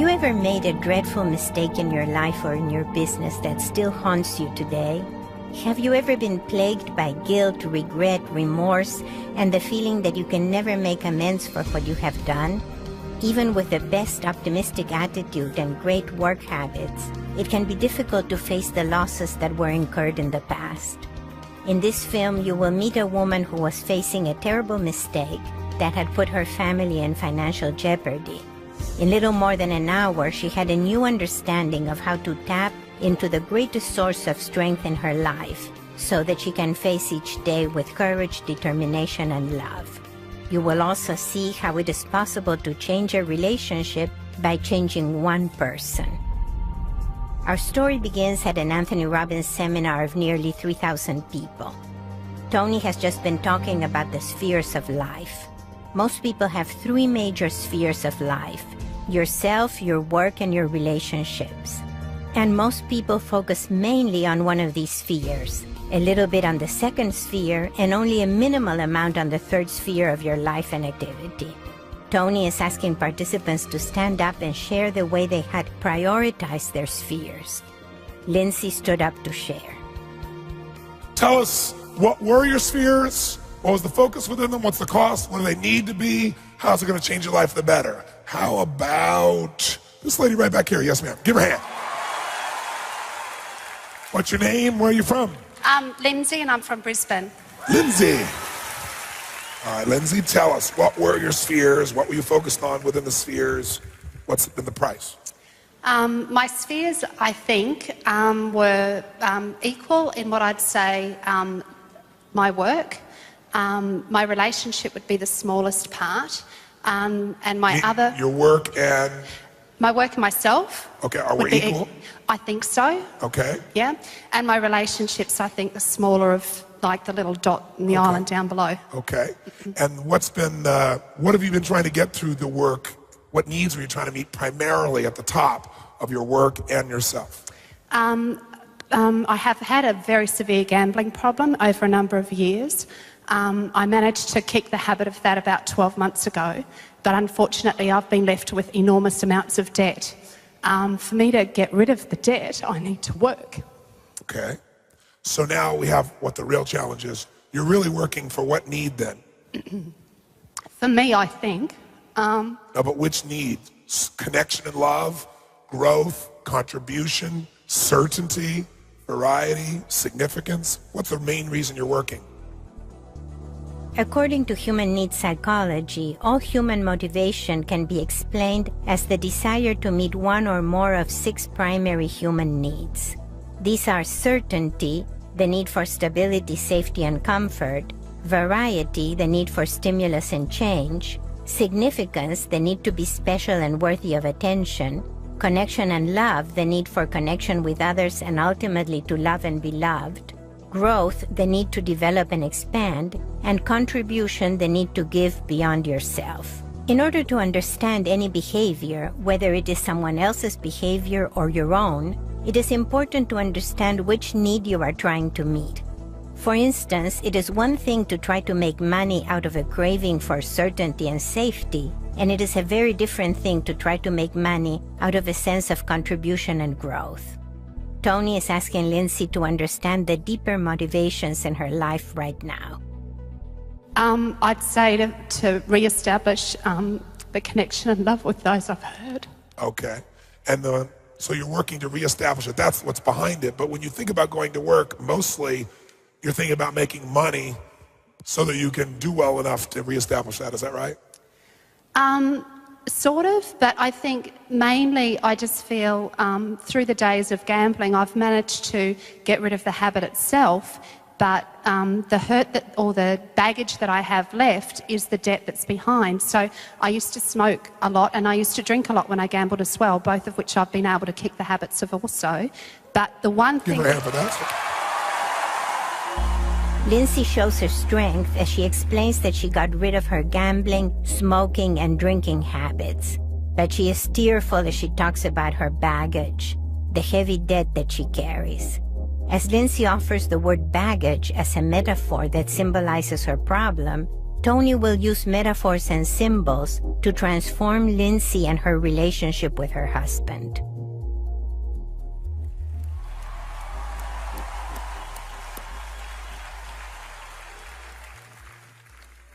you ever made a dreadful mistake in your life or in your business that still haunts you today? Have you ever been plagued by guilt, regret, remorse, and the feeling that you can never make amends for what you have done? Even with the best optimistic attitude and great work habits, it can be difficult to face the losses that were incurred in the past. In this film, you will meet a woman who was facing a terrible mistake that had put her family in financial jeopardy. In little more than an hour, she had a new understanding of how to tap into the greatest source of strength in her life so that she can face each day with courage, determination, and love. You will also see how it is possible to change a relationship by changing one person. Our story begins at an Anthony Robbins seminar of nearly 3,000 people. Tony has just been talking about the spheres of life. Most people have three major spheres of life: yourself, your work, and your relationships. And most people focus mainly on one of these spheres, a little bit on the second sphere, and only a minimal amount on the third sphere of your life and activity. Tony is asking participants to stand up and share the way they had prioritized their spheres. Lindsay stood up to share. Tell us, what were your spheres? What was the focus within them? What's the cost? What do they need to be? How's it going to change your life for the better? How about this lady right back here? Yes, ma'am. Give her a hand. What's your name? Where are you from? Lindsay, and I'm from Brisbane. Lindsay. All right, Lindsay, tell us, what were your spheres? What were you focused on within the spheres? What's been the price? My spheres, I think, were equal in what I'd say my work. My relationship would be the smallest part. And Your work and? My work and myself. Okay, are we equal? I think so. Okay. Yeah. And my relationships, I think, the smaller of like the little dot in the island down below. Okay. And what have you been trying to get through the work? What needs were you trying to meet primarily at the top of your work and yourself? I have had a very severe gambling problem over a number of years. I managed to kick the habit of that about 12 months ago, but unfortunately I've been left with enormous amounts of debt. For me to get rid of the debt, I need to work. Okay. So now we have what the real challenge is. You're really working for what need then? For me, I think. No, but which need? Connection and love, growth, contribution, certainty, variety, significance? What's the main reason you're working? According to human needs psychology, all human motivation can be explained as the desire to meet one or more of 6 primary human needs. These are certainty, the need for stability, safety, and comfort; variety, the need for stimulus and change; significance, the need to be special and worthy of attention; connection and love, the need for connection with others and ultimately to love and be loved; growth, the need to develop and expand; and contribution, the need to give beyond yourself. In order to understand any behavior, whether it is someone else's behavior or your own, it is important to understand which need you are trying to meet. For instance, it is one thing to try to make money out of a craving for certainty and safety, and it is a very different thing to try to make money out of a sense of contribution and growth. Tony is asking Lindsay to understand the deeper motivations in her life right now. I'd say to reestablish the connection and love with those I've hurt. Okay. And so you're working to reestablish it. That's what's behind it. But when you think about going to work, mostly you're thinking about making money so that you can do well enough to reestablish that. Is that right? Sort of, but I think mainly I just feel through the days of gambling I've managed to get rid of the habit itself, but the hurt or the baggage that I have left is the debt that's behind. So I used to smoke a lot and I used to drink a lot when I gambled as well, both of which I've been able to kick the habits of also. But the one thing... Give her a hand for that. Lindsay shows her strength as she explains that she got rid of her gambling, smoking, and drinking habits. But she is tearful as she talks about her baggage, the heavy debt that she carries. As Lindsay offers the word baggage as a metaphor that symbolizes her problem, Tony will use metaphors and symbols to transform Lindsay and her relationship with her husband.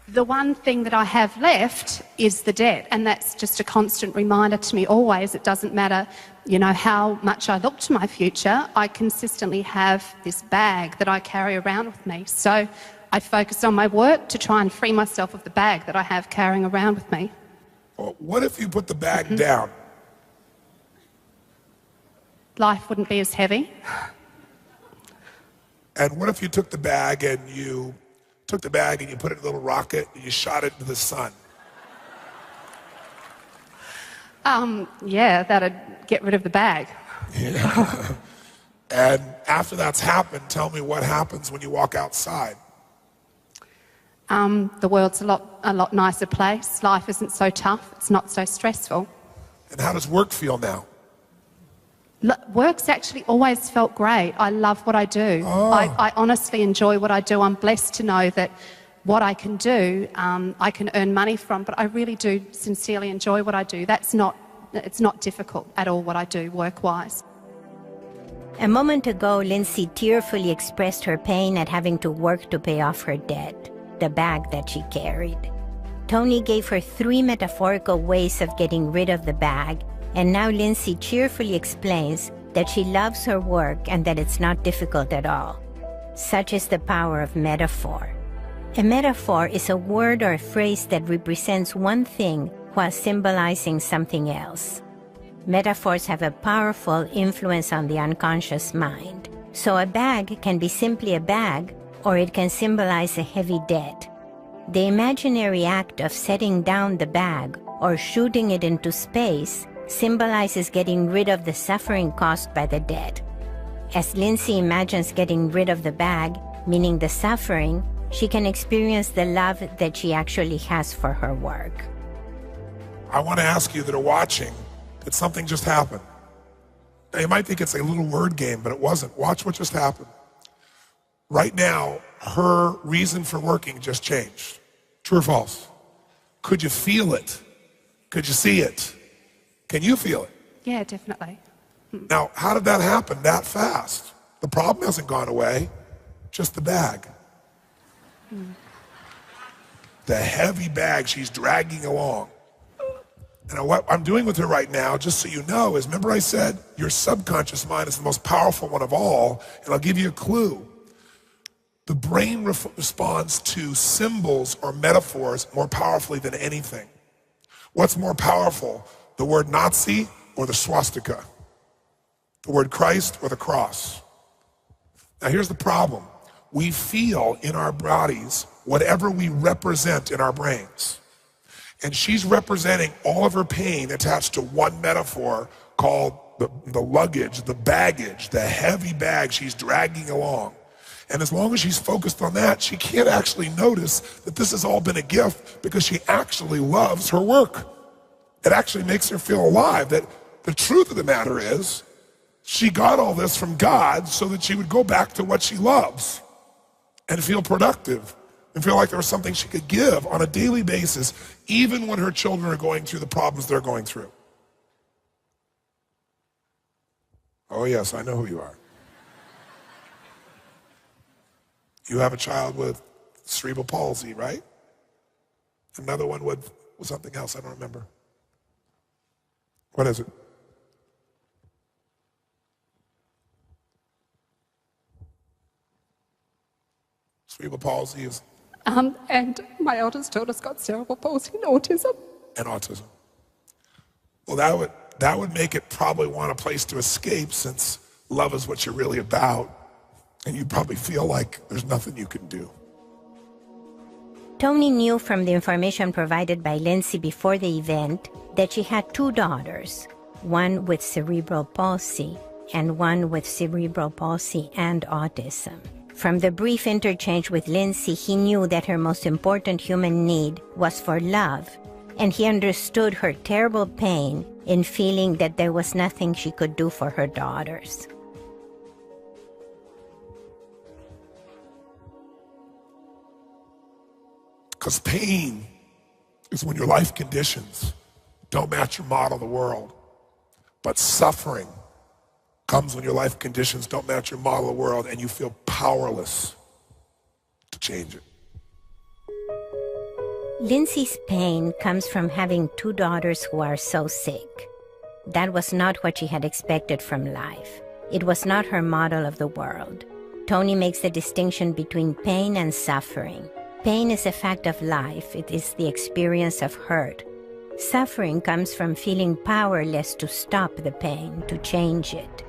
The one thing that I have left is the debt, and that's just a constant reminder to me always. It doesn't matter, how much I look to my future, I consistently have this bag that I carry around with me. So I focus on my work to try and free myself of the bag that I have carrying around with me. Well, what if you put the bag down? Life wouldn't be as heavy. And what if you took the bag and you put it in a little rocket and you shot it into the sun? Yeah, that'd get rid of the bag. Yeah. And after that's happened, tell me what happens when you walk outside. The world's a lot nicer place. Life isn't so tough. It's not so stressful. And how does work feel now? Work's actually always felt great. I love what I do. Oh. I honestly enjoy what I do. I'm blessed to know that what I can do, I can earn money from, but I really do sincerely enjoy what I do. It's not difficult at all what I do work-wise. A moment ago, Lindsay tearfully expressed her pain at having to work to pay off her debt, the bag that she carried. Tony gave her 3 metaphorical ways of getting rid of the bag, and now Lindsay cheerfully explains that she loves her work and that it's not difficult at all. Such is the power of metaphor. A metaphor is a word or a phrase that represents one thing while symbolizing something else. Metaphors have a powerful influence on the unconscious mind. So a bag can be simply a bag, or it can symbolize a heavy debt. The imaginary act of setting down the bag or shooting it into space symbolizes getting rid of the suffering caused by the debt. As Lindsay imagines getting rid of the bag, meaning the suffering, she can experience the love that she actually has for her work. I want to ask you that are watching that something just happened. Now, you might think it's a little word game, but it wasn't. Watch what just happened. Right now, her reason for working just changed. True or false? Could you feel it? Could you see it? Can you feel it? Yeah, definitely. Now, how did that happen that fast? The problem hasn't gone away, just the bag. The heavy bag she's dragging along. And what I'm doing with her right now, just so you know, is remember I said your subconscious mind is the most powerful one of all, and I'll give you a clue. The brain responds to symbols or metaphors more powerfully than anything. What's more powerful, the word Nazi or the swastika? The word Christ or the cross? Now here's the problem. We feel in our bodies whatever we represent in our brains. And she's representing all of her pain attached to one metaphor called the luggage, the baggage, the heavy bag she's dragging along. And as long as she's focused on that, she can't actually notice that this has all been a gift because she actually loves her work. It actually makes her feel alive. That the truth of the matter is, she got all this from God so that she would go back to what she loves and feel productive and feel like there was something she could give on a daily basis, even when her children are going through the problems they're going through. Oh yes, I know who you are. You have a child with cerebral palsy, right? Another one with something else, I don't remember. What is it? Cerebral palsy is? And my eldest daughter's got cerebral palsy and autism. And autism. Well, that would make it probably want a place to escape, since love is what you're really about. And you probably feel like there's nothing you can do. Tony knew from the information provided by Lindsay before the event that she had 2 daughters, one with cerebral palsy and one with cerebral palsy and autism. From the brief interchange with Lindsay, he knew that her most important human need was for love, and he understood her terrible pain in feeling that there was nothing she could do for her daughters. Because pain is when your life conditions don't match your model of the world. But suffering comes when your life conditions don't match your model of the world and you feel powerless to change it. Lindsay's pain comes from having 2 daughters who are so sick. That was not what she had expected from life. It was not her model of the world. Tony makes the distinction between pain and suffering. Pain is a fact of life. It is the experience of hurt. Suffering comes from feeling powerless to stop the pain, to change it.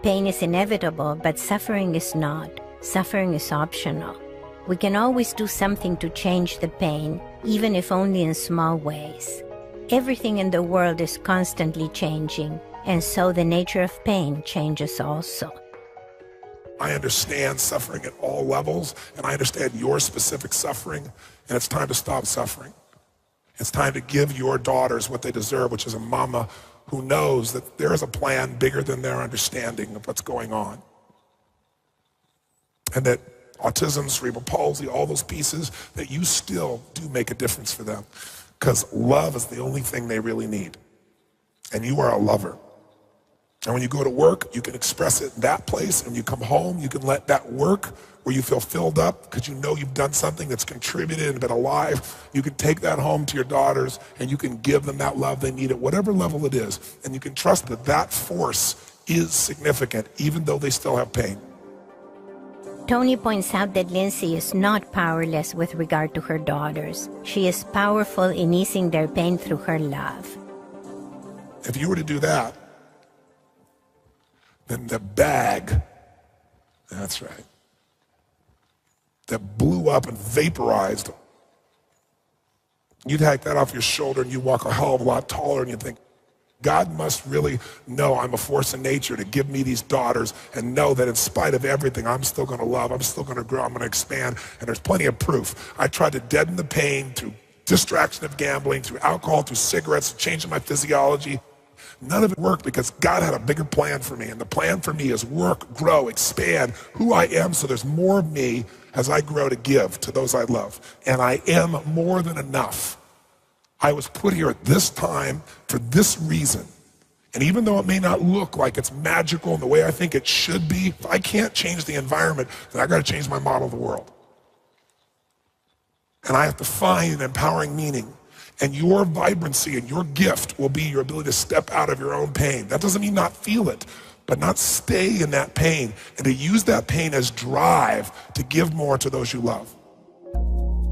Pain is inevitable, but suffering is not. Suffering is optional. We can always do something to change the pain, even if only in small ways. Everything in the world is constantly changing, and so the nature of pain changes also. I understand suffering at all levels, and I understand your specific suffering, and it's time to stop suffering. It's time to give your daughters what they deserve, which is a mama who knows that there is a plan bigger than their understanding of what's going on. And that autism, cerebral palsy, all those pieces, that you still do make a difference for them. Because love is the only thing they really need. And you are a lover. And when you go to work, you can express it in that place. And when you come home, you can let that work where you feel filled up because you know you've done something that's contributed and been alive. You can take that home to your daughters and you can give them that love they need at whatever level it is. And you can trust that that force is significant, even though they still have pain. Tony points out that Lindsay is not powerless with regard to her daughters. She is powerful in easing their pain through her love. If you were to do that, then the bag, that's right, that blew up and vaporized, you take that off your shoulder and you walk a hell of a lot taller and you think, God must really know I'm a force in nature to give me these daughters and know that in spite of everything, I'm still going to love, I'm still going to grow, I'm going to expand. And there's plenty of proof. I tried to deaden the pain through distraction of gambling, through alcohol, through cigarettes, changing my physiology. None of it worked because God had a bigger plan for me. And the plan for me is work, grow, expand who I am so there's more of me as I grow to give to those I love. And I am more than enough. I was put here at this time for this reason. And even though it may not look like it's magical in the way I think it should be, if I can't change the environment, then I got to change my model of the world. And I have to find an empowering meaning. And your vibrancy and your gift will be your ability to step out of your own pain. That doesn't mean not feel it, but not stay in that pain and to use that pain as drive to give more to those you love.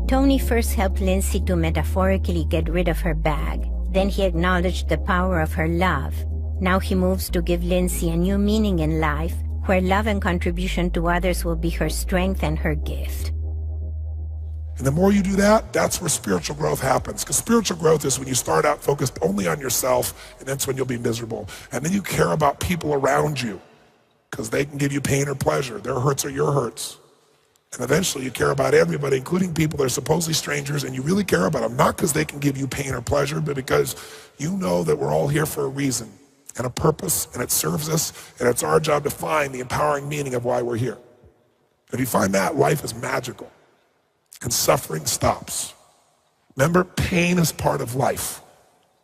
Tony first helped Lindsay to metaphorically get rid of her bag. Then he acknowledged the power of her love. Now he moves to give Lindsay a new meaning in life, where love and contribution to others will be her strength and her gift. And the more you do that, that's where spiritual growth happens. Because spiritual growth is when you start out focused only on yourself, and that's when you'll be miserable. And then you care about people around you, because they can give you pain or pleasure. Their hurts are your hurts. And eventually you care about everybody, including people that are supposedly strangers, and you really care about them, not because they can give you pain or pleasure, but because you know that we're all here for a reason and a purpose, and it serves us, and it's our job to find the empowering meaning of why we're here. If you find that, life is magical. And suffering stops. Remember, pain is part of life.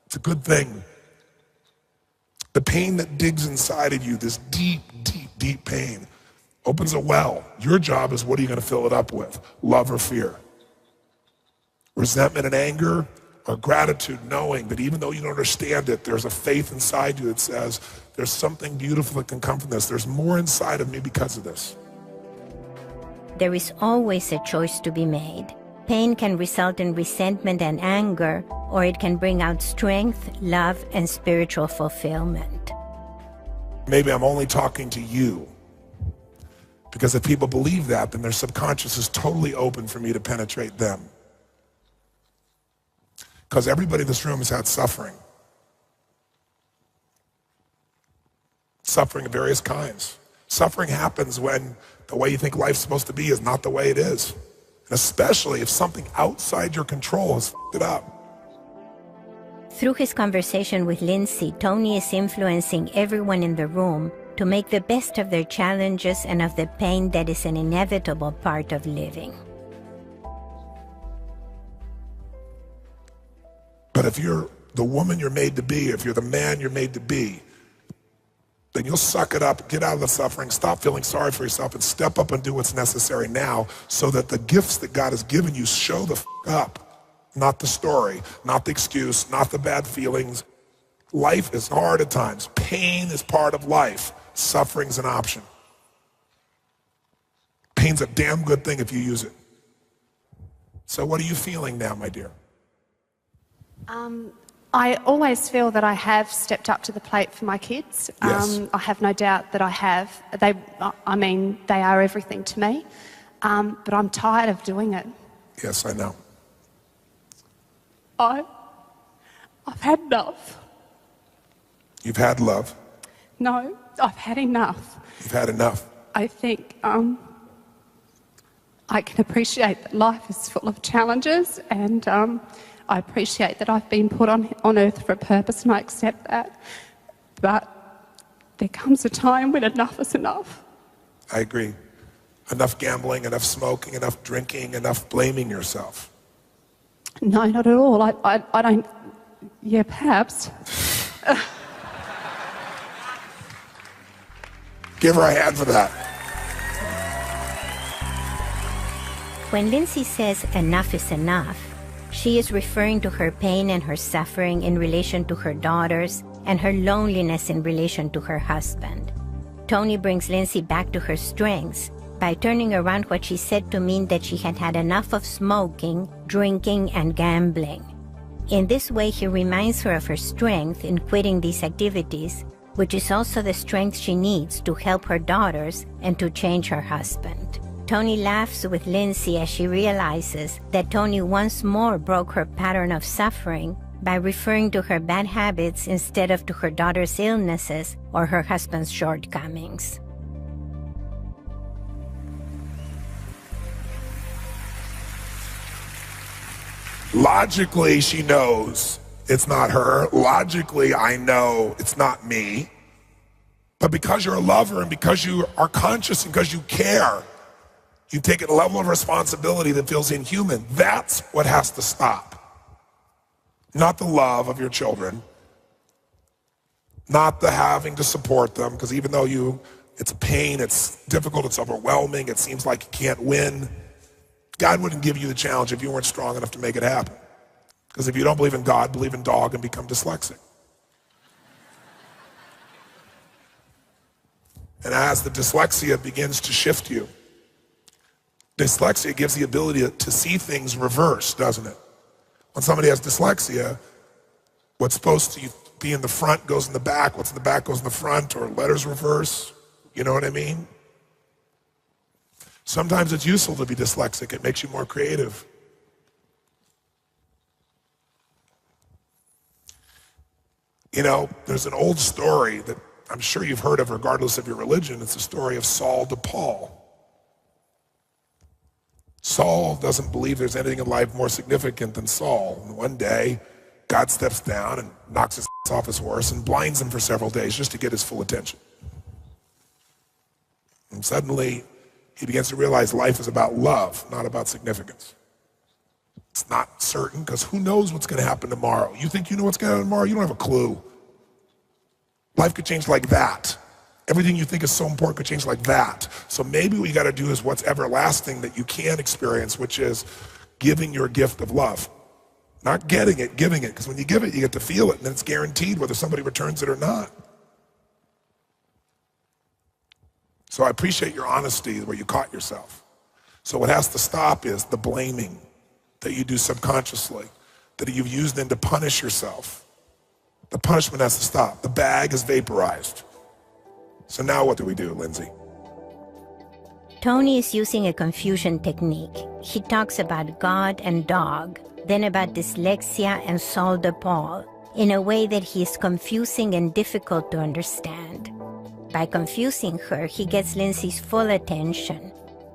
It's a good thing. The pain that digs inside of you, this deep, deep, deep pain, opens a well. Your job is, what are you going to fill it up with? Love or fear? Resentment and anger, or gratitude, knowing that even though you don't understand it, there's a faith inside you that says, there's something beautiful that can come from this. There's more inside of me because of this. There is always a choice to be made. Pain can result in resentment and anger, or it can bring out strength, love, and spiritual fulfillment. Maybe I'm only talking to you, because if people believe that, then their subconscious is totally open for me to penetrate them. Because everybody in this room has had suffering. Suffering of various kinds. Suffering happens when the way you think life's supposed to be is not the way it is. And especially if something outside your control has f***ed it up. Through his conversation with Lindsay, Tony is influencing everyone in the room to make the best of their challenges and of the pain that is an inevitable part of living. But if you're the woman you're made to be, if you're the man you're made to be, then you'll suck it up, get out of the suffering, stop feeling sorry for yourself, and step up and do what's necessary now so that the gifts that God has given you show the up, not the story, not the excuse, not the bad feelings. Life is hard at times. Pain is part of life. Suffering's an option. Pain's a damn good thing if you use it. So what are you feeling now, my dear? I always feel that I have stepped up to the plate for my kids. Yes. I have no doubt that I have. They are everything to me. But I'm tired of doing it. Yes, I know. I've had enough. You've had love. No, I've had enough. You've had enough. I think I can appreciate that life is full of challenges, and I appreciate that I've been put on earth for a purpose, and I accept that. But there comes a time when enough is enough. I agree. Enough gambling, enough smoking, enough drinking, enough blaming yourself. No, not at all. I don't... Yeah, perhaps. Give her a hand for that. When Lindsay says enough is enough, she is referring to her pain and her suffering in relation to her daughters and her loneliness in relation to her husband. Tony brings Lindsay back to her strengths by turning around what she said to mean that she had had enough of smoking, drinking, and gambling. In this way, he reminds her of her strength in quitting these activities, which is also the strength she needs to help her daughters and to change her husband. Tony laughs with Lindsay as she realizes that Tony once more broke her pattern of suffering by referring to her bad habits instead of to her daughter's illnesses or her husband's shortcomings. Logically, she knows it's not her. Logically, I know it's not me. But because you're a lover and because you are conscious and because you care, you've taken a level of responsibility that feels inhuman. That's what has to stop. Not the love of your children, not the having to support them, because even though it's a pain, it's difficult, it's overwhelming, it seems like you can't win. God wouldn't give you the challenge if you weren't strong enough to make it happen. Because if you don't believe in God, believe in dog and become dyslexic. And as the dyslexia begins to shift you, dyslexia gives the ability to see things reversed, doesn't it? When somebody has dyslexia, what's supposed to be in the front goes in the back, what's in the back goes in the front, or letters reverse. You know what I mean? Sometimes it's useful to be dyslexic. It makes you more creative. You know, there's an old story that I'm sure you've heard of regardless of your religion. It's the story of Saul to Paul. Saul doesn't believe there's anything in life more significant than Saul. And one day, God steps down and knocks his off his horse and blinds him for several days just to get his full attention. And suddenly, he begins to realize life is about love, not about significance. It's not certain, because who knows what's going to happen tomorrow? You think you know what's going to happen tomorrow? You don't have a clue. Life could change like that. Everything you think is so important could change like that. So maybe what you got to do is what's everlasting that you can experience, which is giving your gift of love. Not getting it, giving it. Because when you give it, you get to feel it, and then it's guaranteed whether somebody returns it or not. So I appreciate your honesty where you caught yourself. So what has to stop is the blaming that you do subconsciously, that you've used then to punish yourself. The punishment has to stop. The bag is vaporized. So now what do we do, Lindsay? Tony is using a confusion technique. He talks about God and dog, then about dyslexia and Saul de Paul, in a way that he is confusing and difficult to understand. By confusing her, he gets Lindsay's full attention.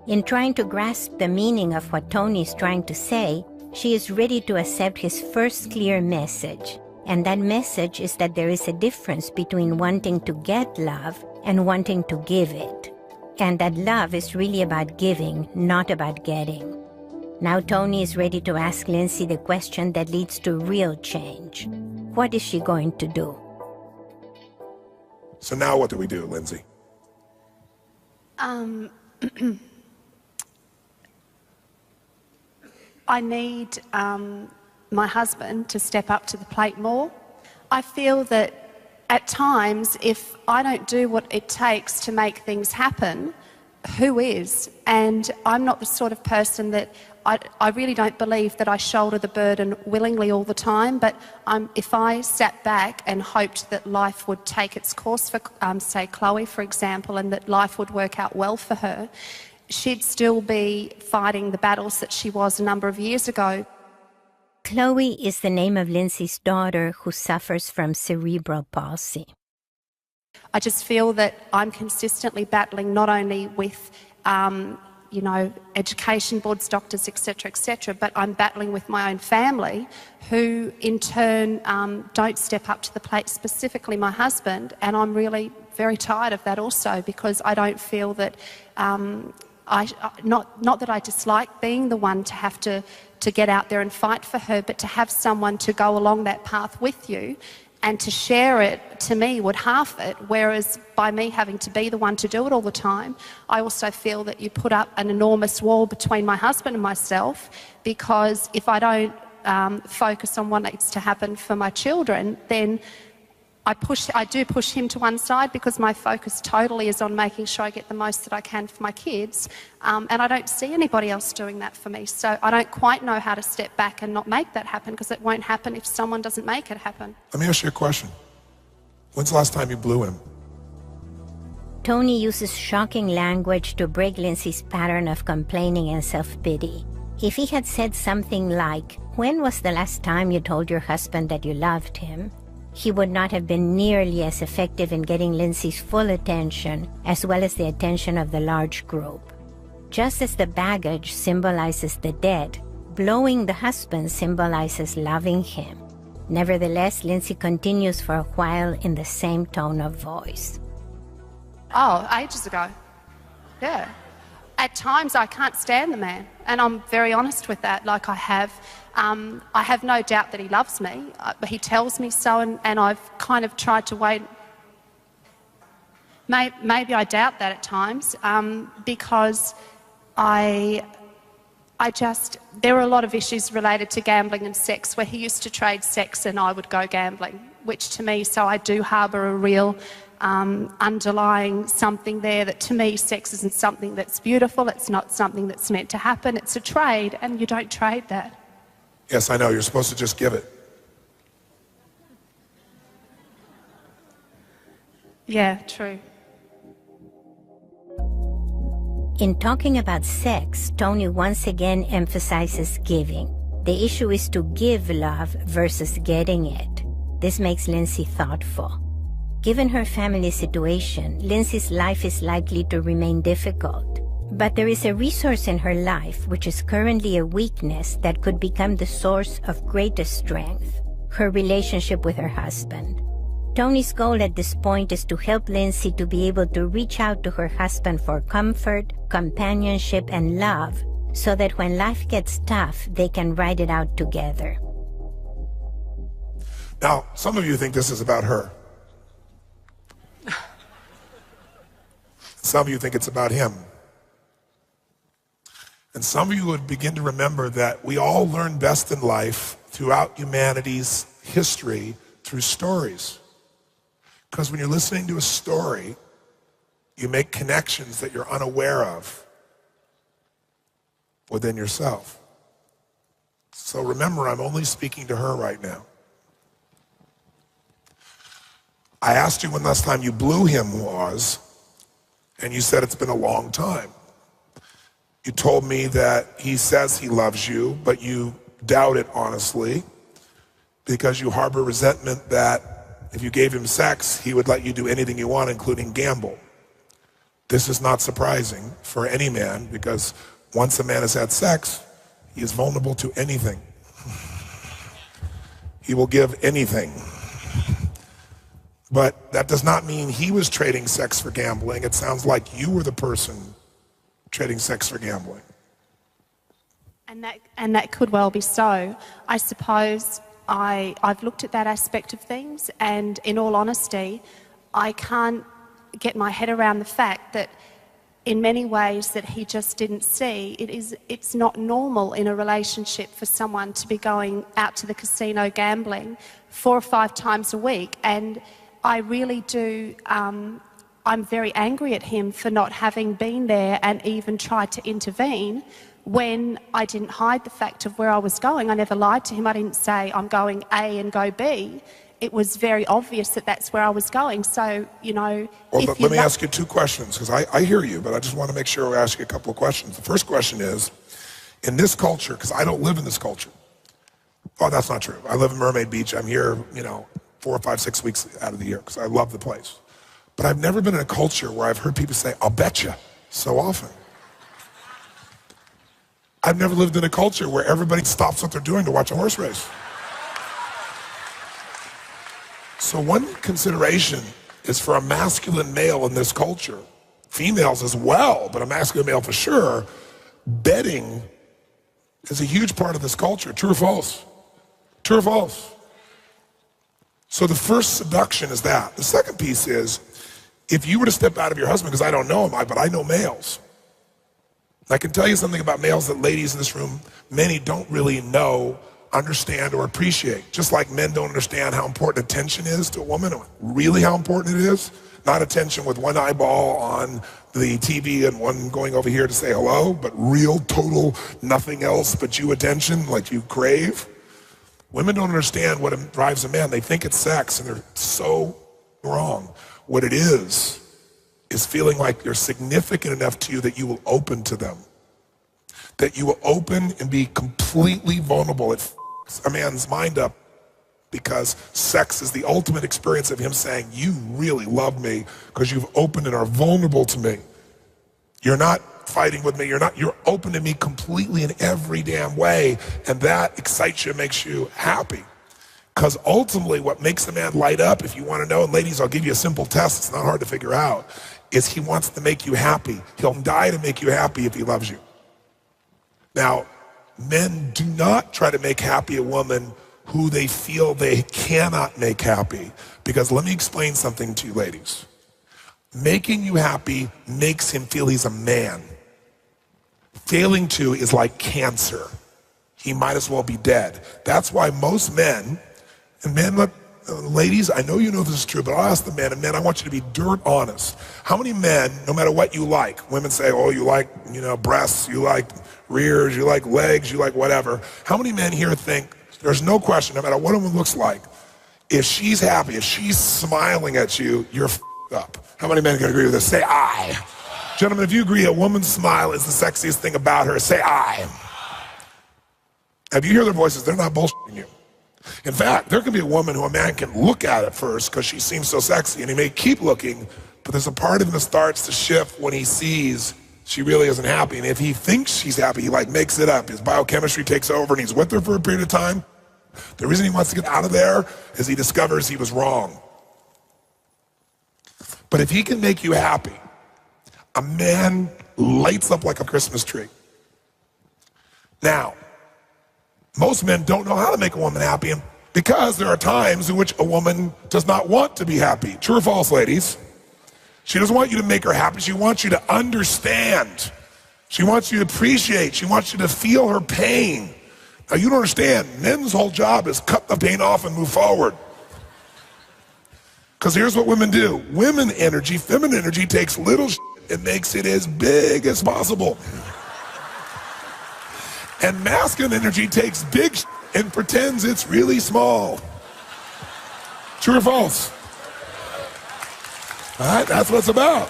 In trying to grasp the meaning of what Tony is trying to say, she is ready to accept his first clear message. And that message is that there is a difference between wanting to get love and wanting to give it. And that love is really about giving, not about getting. Now Tony is ready to ask Lindsay the question that leads to real change. What is she going to do? So now what do we do, Lindsay? I need my husband to step up to the plate more. I feel that at times, if I don't do what it takes to make things happen, who is? And I'm not the sort of person that I really don't believe that I shoulder the burden willingly all the time, but if I sat back and hoped that life would take its course for, say, Chloe, for example, and that life would work out well for her, she'd still be fighting the battles that she was a number of years ago. Chloe is the name of Lindsay's daughter who suffers from cerebral palsy. I just feel that I'm consistently battling not only with, education boards, doctors, etc., but I'm battling with my own family who, in turn, don't step up to the plate, specifically my husband, and I'm really very tired of that also because I don't feel that, not that I dislike being the one to have to get out there and fight for her, but to have someone to go along that path with you and to share it, to me, would half it, whereas by me having to be the one to do it all the time, I also feel that you put up an enormous wall between my husband and myself, because if I don't focus on what needs to happen for my children, then I do push him to one side because my focus totally is on making sure I get the most that I can for my kids, and I don't see anybody else doing that for me. So I don't quite know how to step back and not make that happen, because it won't happen if someone doesn't make it happen. Let me ask you a question. When's the last time you blew him? Tony uses shocking language to break Lindsay's pattern of complaining and self-pity. If he had said something like, "When was the last time you told your husband that you loved him?" he would not have been nearly as effective in getting Lindsay's full attention, as well as the attention of the large group. Just as the baggage symbolizes the dead, blowing the husband symbolizes loving him. Nevertheless, Lindsay continues for a while in the same tone of voice. Oh, ages ago. Yeah. At times I can't stand the man, and I'm very honest with that. Like I have no doubt that he loves me. He tells me so, and I've kind of tried to wait. Maybe I doubt that at times, because there are a lot of issues related to gambling and sex where he used to trade sex and I would go gambling, which to me, so I do harbour a real underlying something there that to me sex isn't something that's beautiful, it's not something that's meant to happen, it's a trade, and you don't trade that. Yes, I know, you're supposed to just give it. Yeah, true. In talking about sex, Tony once again emphasizes giving. The issue is to give love versus getting it. This makes Lindsay thoughtful. Given her family situation, Lindsay's life is likely to remain difficult. But there is a resource in her life which is currently a weakness that could become the source of greatest strength: her relationship with her husband. Tony's goal at this point is to help Lindsay to be able to reach out to her husband for comfort, companionship, and love, so that when life gets tough, they can ride it out together. Now, some of you think this is about her. Some of you think it's about him. And some of you would begin to remember that we all learn best in life throughout humanity's history through stories. Because when you're listening to a story, you make connections that you're unaware of within yourself. So remember, I'm only speaking to her right now. I asked you when last time you blew him was, and you said it's been a long time. You told me that he says he loves you, but you doubt it honestly, because you harbor resentment that if you gave him sex, he would let you do anything you want, including gamble. This is not surprising for any man, because once a man has had sex, he is vulnerable to anything. He will give anything. But that does not mean he was trading sex for gambling. It sounds like you were the person trading sex for gambling. And that could well be so. I suppose I've looked at that aspect of things, and in all honesty, I can't get my head around the fact that in many ways that he just didn't see, it's not normal in a relationship for someone to be going out to the casino gambling 4 or 5 times a week. And I really do, I'm very angry at him for not having been there and even tried to intervene when I didn't hide the fact of where I was going. I never lied to him. I didn't say I'm going A and go B. It was very obvious that that's where I was going. So, you know... Well, let me ask you 2 questions, because I hear you, but I just want to make sure we ask you a couple of questions. The first question is, in this culture, because I don't live in this culture. Oh, that's not true. I live in Mermaid Beach. I'm here, 4, 5, 6 weeks out of the year, because I love the place. But I've never been in a culture where I've heard people say, I'll bet you, so often. I've never lived in a culture where everybody stops what they're doing to watch a horse race. So one consideration is for a masculine male in this culture, females as well, but a masculine male for sure, betting is a huge part of this culture. True or false? True or false? So the first seduction is that. The second piece is, if you were to step out of your husband, because I don't know him, but I know males. I can tell you something about males that ladies in this room, many don't really know, understand, or appreciate. Just like men don't understand how important attention is to a woman, or really how important it is. Not attention with one eyeball on the TV and one going over here to say hello, but real, total, nothing else but you attention like you crave. Women don't understand what drives a man. They think it's sex, and they're so wrong. What it is feeling like you're significant enough to you that you will open to them. That you will open and be completely vulnerable. It f***s a man's mind up, because sex is the ultimate experience of him saying, you really love me because you've opened and are vulnerable to me. You're not fighting with me. You're open to me completely in every damn way. And that excites you, makes you happy. Because ultimately what makes a man light up, if you want to know, and ladies, I'll give you a simple test, it's not hard to figure out, is he wants to make you happy. He'll die to make you happy if he loves you. Now, men do not try to make happy a woman who they feel they cannot make happy. Because let me explain something to you ladies. Making you happy makes him feel he's a man. Failing to is like cancer. He might as well be dead. That's why most men, and men, ladies, I know you know this is true, but I'll ask the men, and men, I want you to be dirt honest. How many men, no matter what you like, women say, oh, you like, breasts, you like rears, you like legs, you like whatever. How many men here think, there's no question, no matter what a woman looks like, if she's happy, if she's smiling at you, you're f***ed up. How many men can agree with this? Say aye. Gentlemen, if you agree a woman's smile is the sexiest thing about her, say aye. If you hear their voices, they're not bullshitting you. In fact, there can be a woman who a man can look at at first because she seems so sexy, and he may keep looking, but there's a part of him that starts to shift when he sees she really isn't happy. And if he thinks she's happy, he makes it up. His biochemistry takes over and he's with her for a period of time. The reason he wants to get out of there is he discovers he was wrong. But if he can make you happy, a man lights up like a Christmas tree. Now, most men don't know how to make a woman happy because there are times in which a woman does not want to be happy. True or false, ladies? She doesn't want you to make her happy. She wants you to understand. She wants you to appreciate. She wants you to feel her pain. Now, you don't understand. Men's whole job is cut the pain off and move forward. Because here's what women do. Women energy, feminine energy, takes little shit and makes it as big as possible. And masculine energy takes big shit and pretends it's really small. True or false? All right, that's what it's about.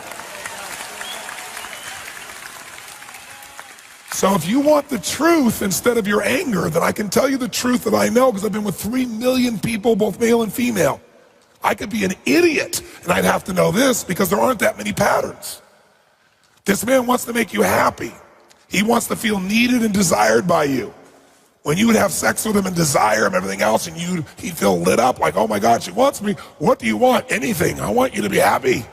So if you want the truth instead of your anger, then I can tell you the truth that I know because I've been with 3 million people, both male and female. I could be an idiot, and I'd have to know this because there aren't that many patterns. This man wants to make you happy. He wants to feel needed and desired by you. When you would have sex with him and desire him and everything else, and he'd feel lit up like, oh my God, she wants me. What do you want? Anything. I want you to be happy.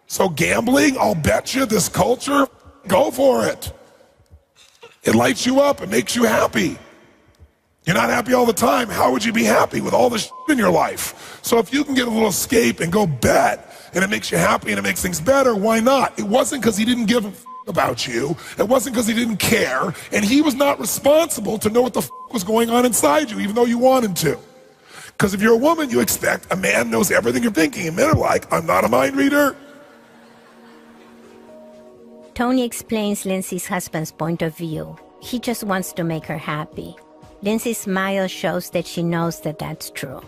So gambling, I'll bet you, this culture, go for it. It lights you up, it makes you happy. You're not happy all the time. How would you be happy with all this in your life? So if you can get a little escape and go bet, and it makes you happy and it makes things better, why not? It wasn't because he didn't give a about you. It wasn't because he didn't care, and he was not responsible to know what the was going on inside you, even though you wanted to. Because if you're a woman, you expect a man knows everything you're thinking, and men are like, I'm not a mind reader. Tony explains Lindsay's husband's point of view. He just wants to make her happy. Lindsay's smile shows that she knows that that's true.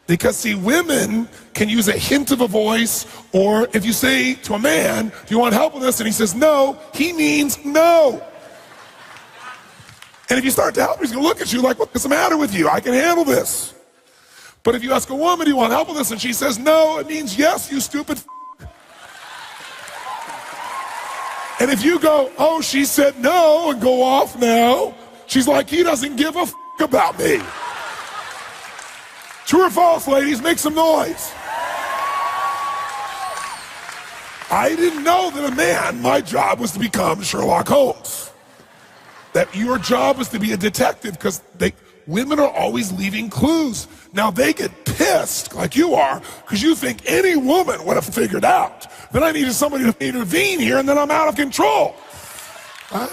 Because see, women can use a hint of a voice, or if you say to a man, do you want help with this? And he says no, he means no. And if you start to help, he's gonna look at you like, what's the matter with you? I can handle this. But if you ask a woman, do you want help with this? And she says no, it means yes, you stupid And if you go, oh, she said no, and go off now, she's like, he doesn't give a about me. True or false, ladies? Make some noise. I didn't know that a man, my job was to become Sherlock Holmes. That your job was to be a detective, because women are always leaving clues. Now they get pissed, like you are, because you think any woman would have figured out that I needed somebody to intervene here, and then I'm out of control. Right?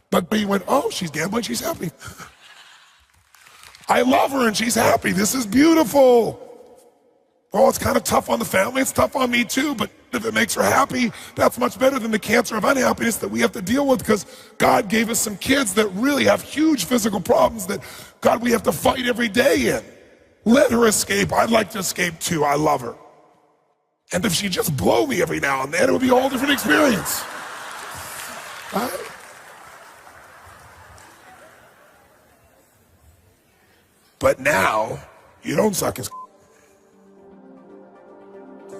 But you went, oh, she's gambling, she's happy. I love her and she's happy. This is beautiful. Oh, it's kind of tough on the family. It's tough on me too, but if it makes her happy, that's much better than the cancer of unhappiness that we have to deal with, because God gave us some kids that really have huge physical problems that, God, we have to fight every day in. Let her escape. I'd like to escape too. I love her. And if she just blow me every now and then, it would be a whole different experience. Right? But now, you don't suck his.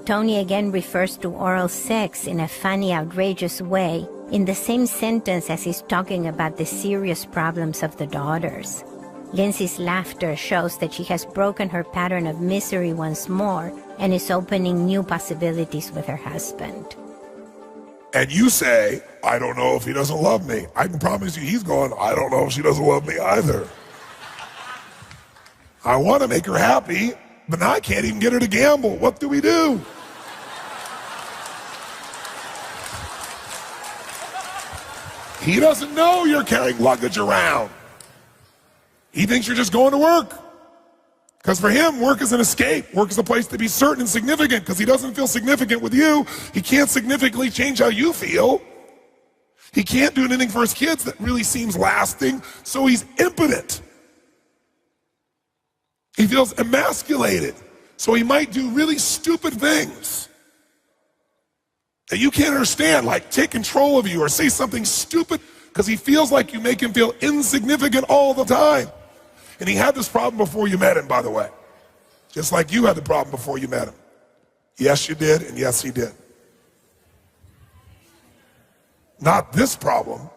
Tony again refers to oral sex in a funny, outrageous way, in the same sentence as he's talking about the serious problems of the daughters. Lindsay's laughter shows that she has broken her pattern of misery once more and is opening new possibilities with her husband. And you say, I don't know if he doesn't love me. I can promise you he's going, I don't know if she doesn't love me either. I want to make her happy, but now I can't even get her to gamble. What do we do? He doesn't know you're carrying luggage around. He thinks you're just going to work. Because for him, work is an escape. Work is a place to be certain and significant, because he doesn't feel significant with you. He can't significantly change how you feel. He can't do anything for his kids that really seems lasting, so he's impotent. He feels emasculated, so he might do really stupid things that you can't understand, like take control of you or say something stupid, because he feels like you make him feel insignificant all the time. And he had this problem before you met him, by the way. Just like you had the problem before you met him. Yes, you did, and yes, he did. Not this problem,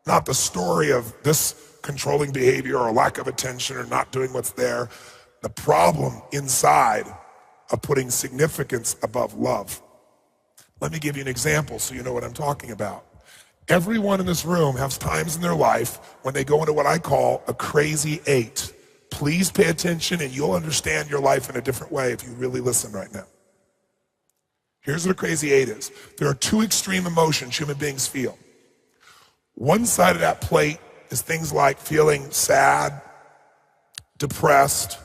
not the story of this controlling behavior or lack of attention or not doing what's there. The problem inside of putting significance above love. Let me give you an example so you know what I'm talking about. Everyone in this room has times in their life when they go into what I call a crazy 8. Please pay attention and you'll understand your life in a different way if you really listen right now. Here's what a crazy 8 is. There are 2 extreme emotions human beings feel. One side of that plate is things like feeling sad, depressed,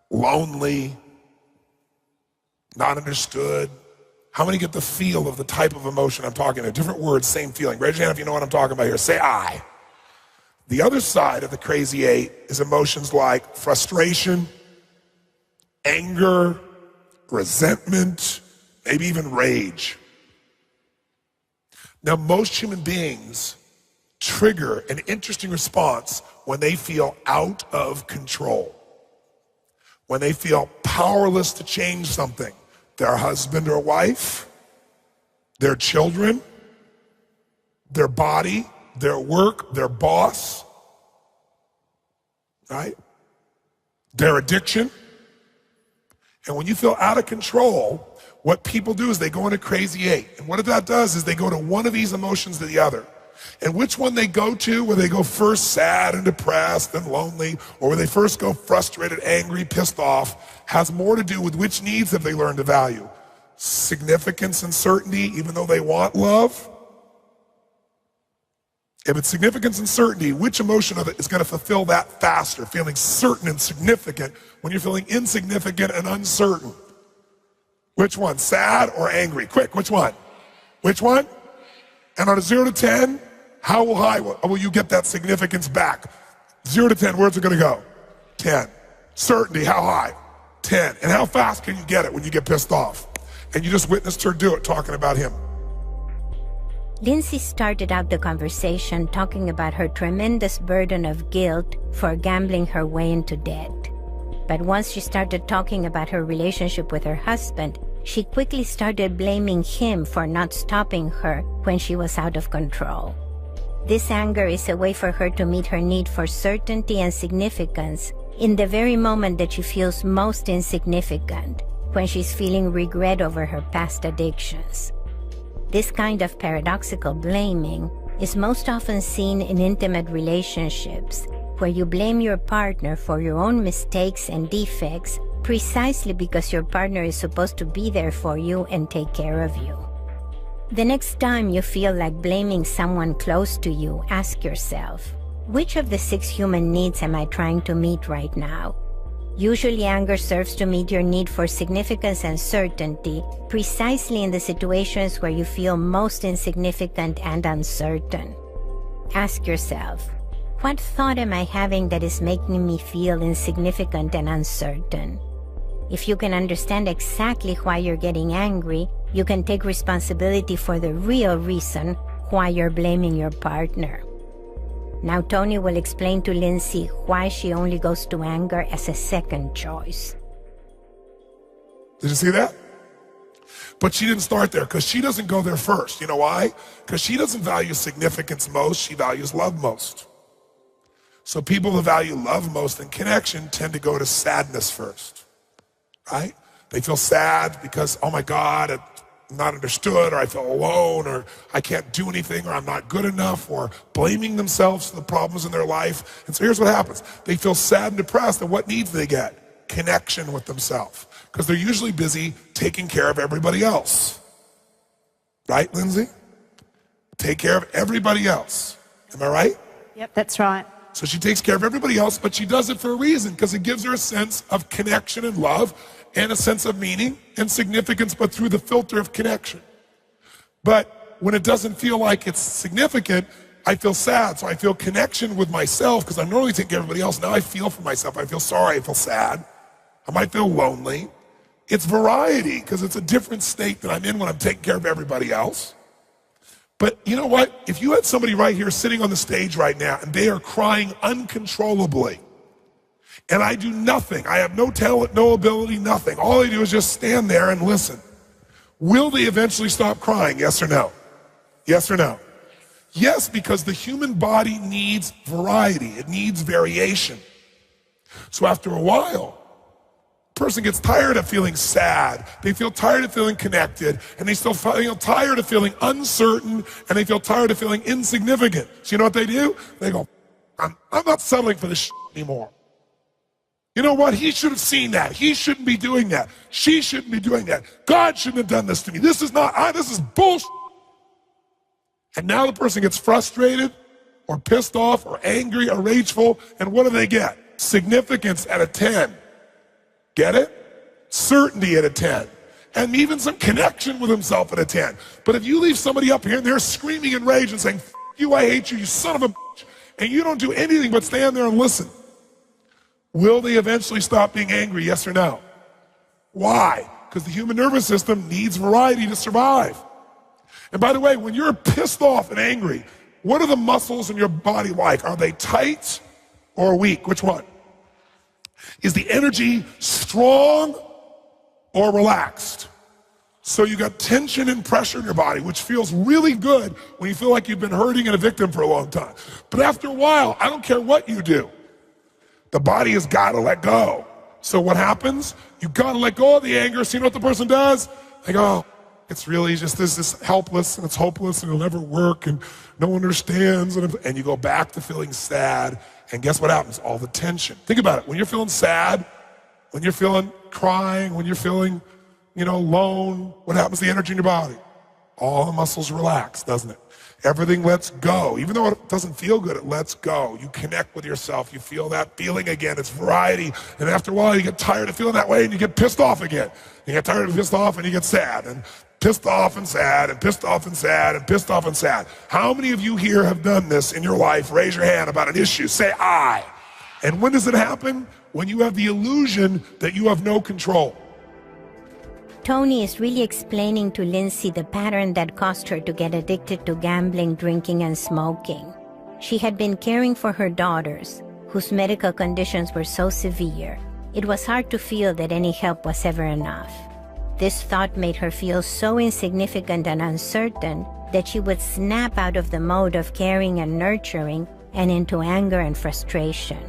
lonely, not understood. How many get the feel of the type of emotion I'm talking about? Different words, same feeling. Raise your hand if you know what I'm talking about here. Say I. The other side of the crazy 8 is emotions like frustration, anger, resentment, maybe even rage. Now, most human beings trigger an interesting response when they feel out of control. When they feel powerless to change something. Their husband or wife, their children, their body, their work, their boss, right? Their addiction. And when you feel out of control, what people do is they go into crazy 8. And what that does is they go to one of these emotions to the other. And which one they go to, where they go first sad and depressed and lonely, or where they first go frustrated, angry, pissed off, has more to do with which needs have they learned to value. Significance and certainty, even though they want love. If it's significance and certainty, which emotion of it is going to fulfill that faster? Feeling certain and significant when you're feeling insignificant and uncertain. Which one, sad or angry? Quick, which one? Which one? And on a 0 to 10, how high will you get that significance back? 0 to 10, where's it going to go? 10. Certainty, how high? 10. And how fast can you get it when you get pissed off? And you just witnessed her do it, talking about him. Lindsay started out the conversation talking about her tremendous burden of guilt for gambling her way into debt. But once she started talking about her relationship with her husband, she quickly started blaming him for not stopping her when she was out of control. This anger is a way for her to meet her need for certainty and significance in the very moment that she feels most insignificant, when she's feeling regret over her past addictions. This kind of paradoxical blaming is most often seen in intimate relationships, where you blame your partner for your own mistakes and defects precisely because your partner is supposed to be there for you and take care of you. The next time you feel like blaming someone close to you, ask yourself, which of the 6 human needs am I trying to meet right now? Usually anger serves to meet your need for significance and certainty precisely in the situations where you feel most insignificant and uncertain. Ask yourself, what thought am I having that is making me feel insignificant and uncertain? If you can understand exactly why you're getting angry, you can take responsibility for the real reason why you're blaming your partner. Now Tony will explain to Lindsay why she only goes to anger as a second choice. Did you see that? But she didn't start there, because she doesn't go there first. You know why? Because she doesn't value significance most, she values love most. So people who value love most and connection tend to go to sadness first, right? They feel sad because, oh my God, I'm not understood, or I feel alone, or I can't do anything, or I'm not good enough, or blaming themselves for the problems in their life. And so here's what happens. They feel sad and depressed, and what needs they get? Connection with themselves. Because they're usually busy taking care of everybody else. Right, Lindsay? Take care of everybody else. Am I right? Yep, that's right. So she takes care of everybody else, but she does it for a reason, because it gives her a sense of connection and love, and a sense of meaning and significance, but through the filter of connection. But when it doesn't feel like it's significant, I feel sad. So I feel connection with myself, because I'm normally taking care of everybody else. Now I feel for myself. I feel sorry. I feel sad. I might feel lonely. It's variety, because it's a different state that I'm in when I'm taking care of everybody else. But you know what? If you had somebody right here sitting on the stage right now, and they are crying uncontrollably, and I do nothing, I have no talent, no ability, nothing. All I do is just stand there and listen. Will they eventually stop crying, yes or no? Yes or no? Yes, because the human body needs variety. It needs variation. So after a while, a person gets tired of feeling sad. They feel tired of feeling connected, and they still feel tired of feeling uncertain, and they feel tired of feeling insignificant. So you know what they do? They go, I'm not settling for this shit anymore. You know what? He should have seen that. He shouldn't be doing that. She shouldn't be doing that. God shouldn't have done this to me. This is bullshit. And now the person gets frustrated or pissed off or angry or rageful, and what do they get? Significance at a 10. Get it? Certainty at a 10. And even some connection with himself at a 10. But if you leave somebody up here and they're screaming in rage and saying, F you, I hate you, you son of a bitch, and you don't do anything but stand there and listen, will they eventually stop being angry, yes or no? Why? Because the human nervous system needs variety to survive. And by the way, when you're pissed off and angry, what are the muscles in your body like? Are they tight or weak? Which one? Is the energy strong or relaxed? So you got tension and pressure in your body, which feels really good when you feel like you've been hurting and a victim for a long time. But after a while, I don't care what you do, the body has got to let go. So what happens? You got to let go of the anger. So you know what the person does? They go, It's really just this helpless and it's hopeless and it'll never work and no one understands. And you go back to feeling sad. And guess what happens? All the tension. Think about it. When you're feeling sad, when you're feeling crying, when you're feeling, alone, what happens to the energy in your body? All the muscles relax, doesn't it? Everything lets go. Even though it doesn't feel good, it lets go. You connect with yourself. You feel that feeling again. It's variety. And after a while, you get tired of feeling that way and you get pissed off again. You get tired of pissed off and you get sad. And pissed off and sad and pissed off and sad and pissed off and sad. How many of you here have done this in your life? Raise your hand about an issue. Say I. And when does it happen? When you have the illusion that you have no control. Tony is really explaining to Lindsay the pattern that caused her to get addicted to gambling, drinking, and smoking. She had been caring for her daughters, whose medical conditions were so severe. It was hard to feel that any help was ever enough. This thought made her feel so insignificant and uncertain that she would snap out of the mode of caring and nurturing and into anger and frustration.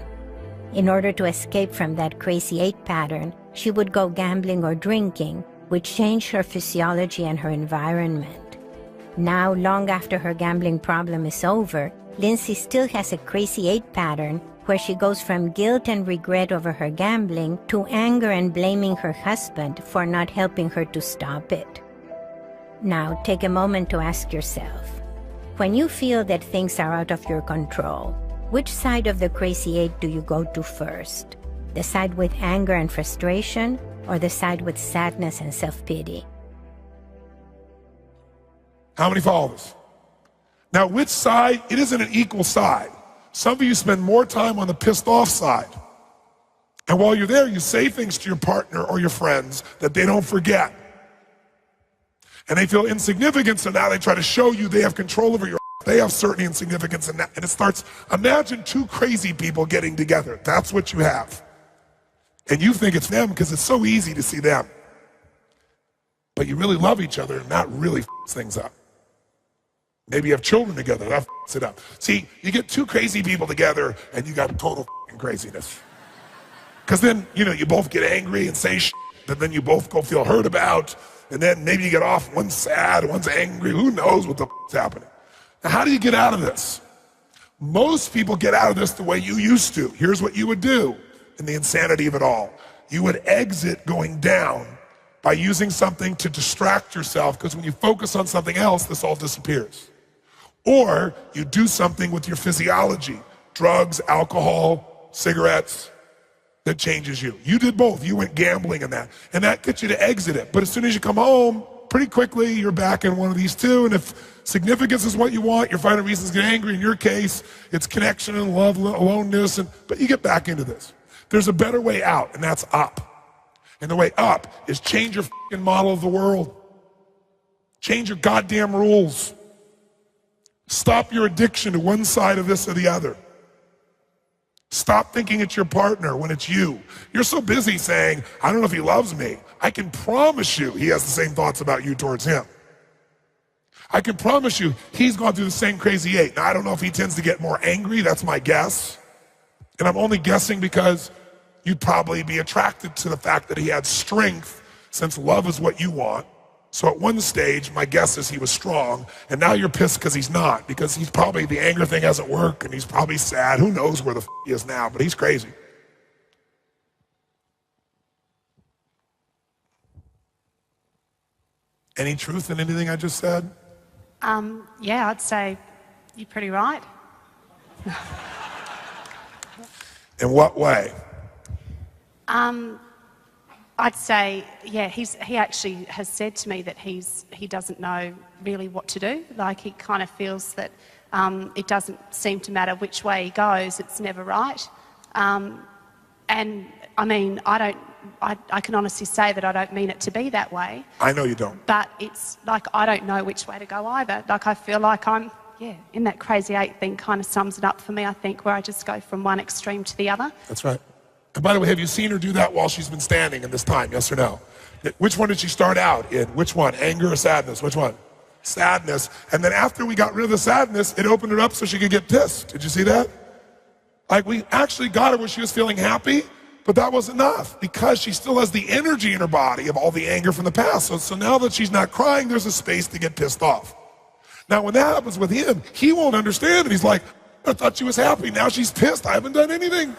In order to escape from that crazy 8 pattern, she would go gambling or drinking, which changed her physiology and her environment. Now, long after her gambling problem is over, Lindsay still has a crazy 8 pattern where she goes from guilt and regret over her gambling to anger and blaming her husband for not helping her to stop it. Now, take a moment to ask yourself, when you feel that things are out of your control, which side of the crazy 8 do you go to first? The side with anger and frustration, or the side with sadness and self-pity? How many follow this? Now, which side? It isn't an equal side. Some of you spend more time on the pissed off side. And while you're there, you say things to your partner or your friends that they don't forget. And they feel insignificant, so now they try to show you they have control over your life. They have certain insignificance in that. And it starts, imagine 2 crazy people getting together. That's what you have. And you think it's them because it's so easy to see them. But you really love each other and that really f***s things up. Maybe you have children together, that f***s it up. See, you get 2 crazy people together and you got total f***ing craziness. Because then, you both get angry and say shit that then you both go feel hurt about. And then maybe you get off, one's sad, one's angry. Who knows what the f***s happening? Now, how do you get out of this? Most people get out of this the way you used to. Here's what you would do. In the insanity of it all. You would exit going down by using something to distract yourself, because when you focus on something else, this all disappears. Or you do something with your physiology, drugs, alcohol, cigarettes, that changes you. You did both. You went gambling in that. And that gets you to exit it. But as soon as you come home, pretty quickly, you're back in one of these 2. And if significance is what you want, you're finding reasons to get angry. In your case, it's connection and love, aloneness, but you get back into this. There's a better way out, and that's up. And the way up is change your fucking model of the world. Change your goddamn rules. Stop your addiction to one side of this or the other. Stop thinking it's your partner when it's you. You're so busy saying, I don't know if he loves me. I can promise you he has the same thoughts about you towards him. I can promise you he's gone through the same crazy 8. Now, I don't know if he tends to get more angry. That's my guess. And I'm only guessing because you'd probably be attracted to the fact that he had strength, since love is what you want. So at one stage, my guess is he was strong, and now you're pissed because he's not, because he's probably, the anger thing hasn't worked, and he's probably sad. Who knows where the f he is now, but he's crazy. Any truth in anything I just said? Yeah, I'd say you're pretty right. In what way? I'd say, yeah, he actually has said to me that he doesn't know really what to do. Like, he kind of feels that it doesn't seem to matter which way he goes, it's never right. And I mean, I can honestly say that I don't mean it to be that way. I know you don't. But it's like, I don't know which way to go either. Like, I feel like I'm, in that crazy 8 thing kind of sums it up for me, I think, where I just go from one extreme to the other. That's right. And by the way, have you seen her do that while she's been standing in this time, yes or no? Which one did she start out in? Which one? Anger or sadness? Which one? Sadness. And then after we got rid of the sadness, it opened her up so she could get pissed. Did you see that? Like, we actually got her where she was feeling happy, But that was enough because she still has the energy in her body of all the anger from the past. So now that she's not crying, there's a space to get pissed off. Now, when that happens with him, he won't understand it. He's like, I thought she was happy. Now she's pissed. I haven't done anything.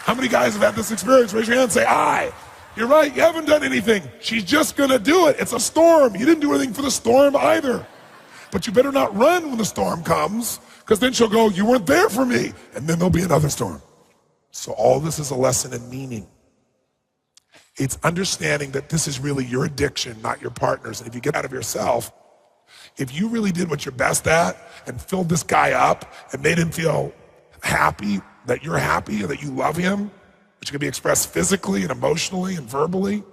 How many guys have had this experience? Raise your hand and say, aye. You're right. You haven't done anything. She's just going to do it. It's a storm. You didn't do anything for the storm either. But you better not run when the storm comes, because then she'll go, you weren't there for me. And then there'll be another storm. So all this is a lesson in meaning. It's understanding that this is really your addiction, not your partner's. And if you get out of yourself, if you really did what you're best at and filled this guy up and made him feel happy, that you're happy and that you love him, which can be expressed physically and emotionally and verbally,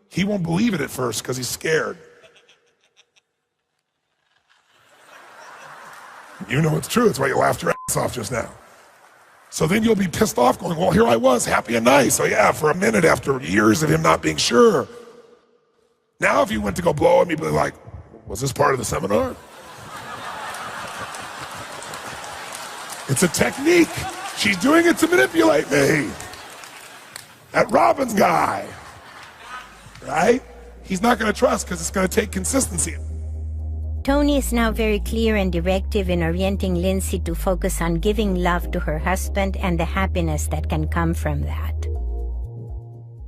he won't believe it at first because he's scared. You know it's true. That's why you laughed your ass off just now. So then you'll be pissed off going, well, here I was, happy and nice. So yeah, for a minute after years of him not being sure. Now if you went to go blow him, you'd be like, was this part of the seminar? It's a technique. She's doing it to manipulate me. That Robbins guy, right? He's not going to trust because it's going to take consistency. Tony is now very clear and directive in orienting Lindsay to focus on giving love to her husband and the happiness that can come from that.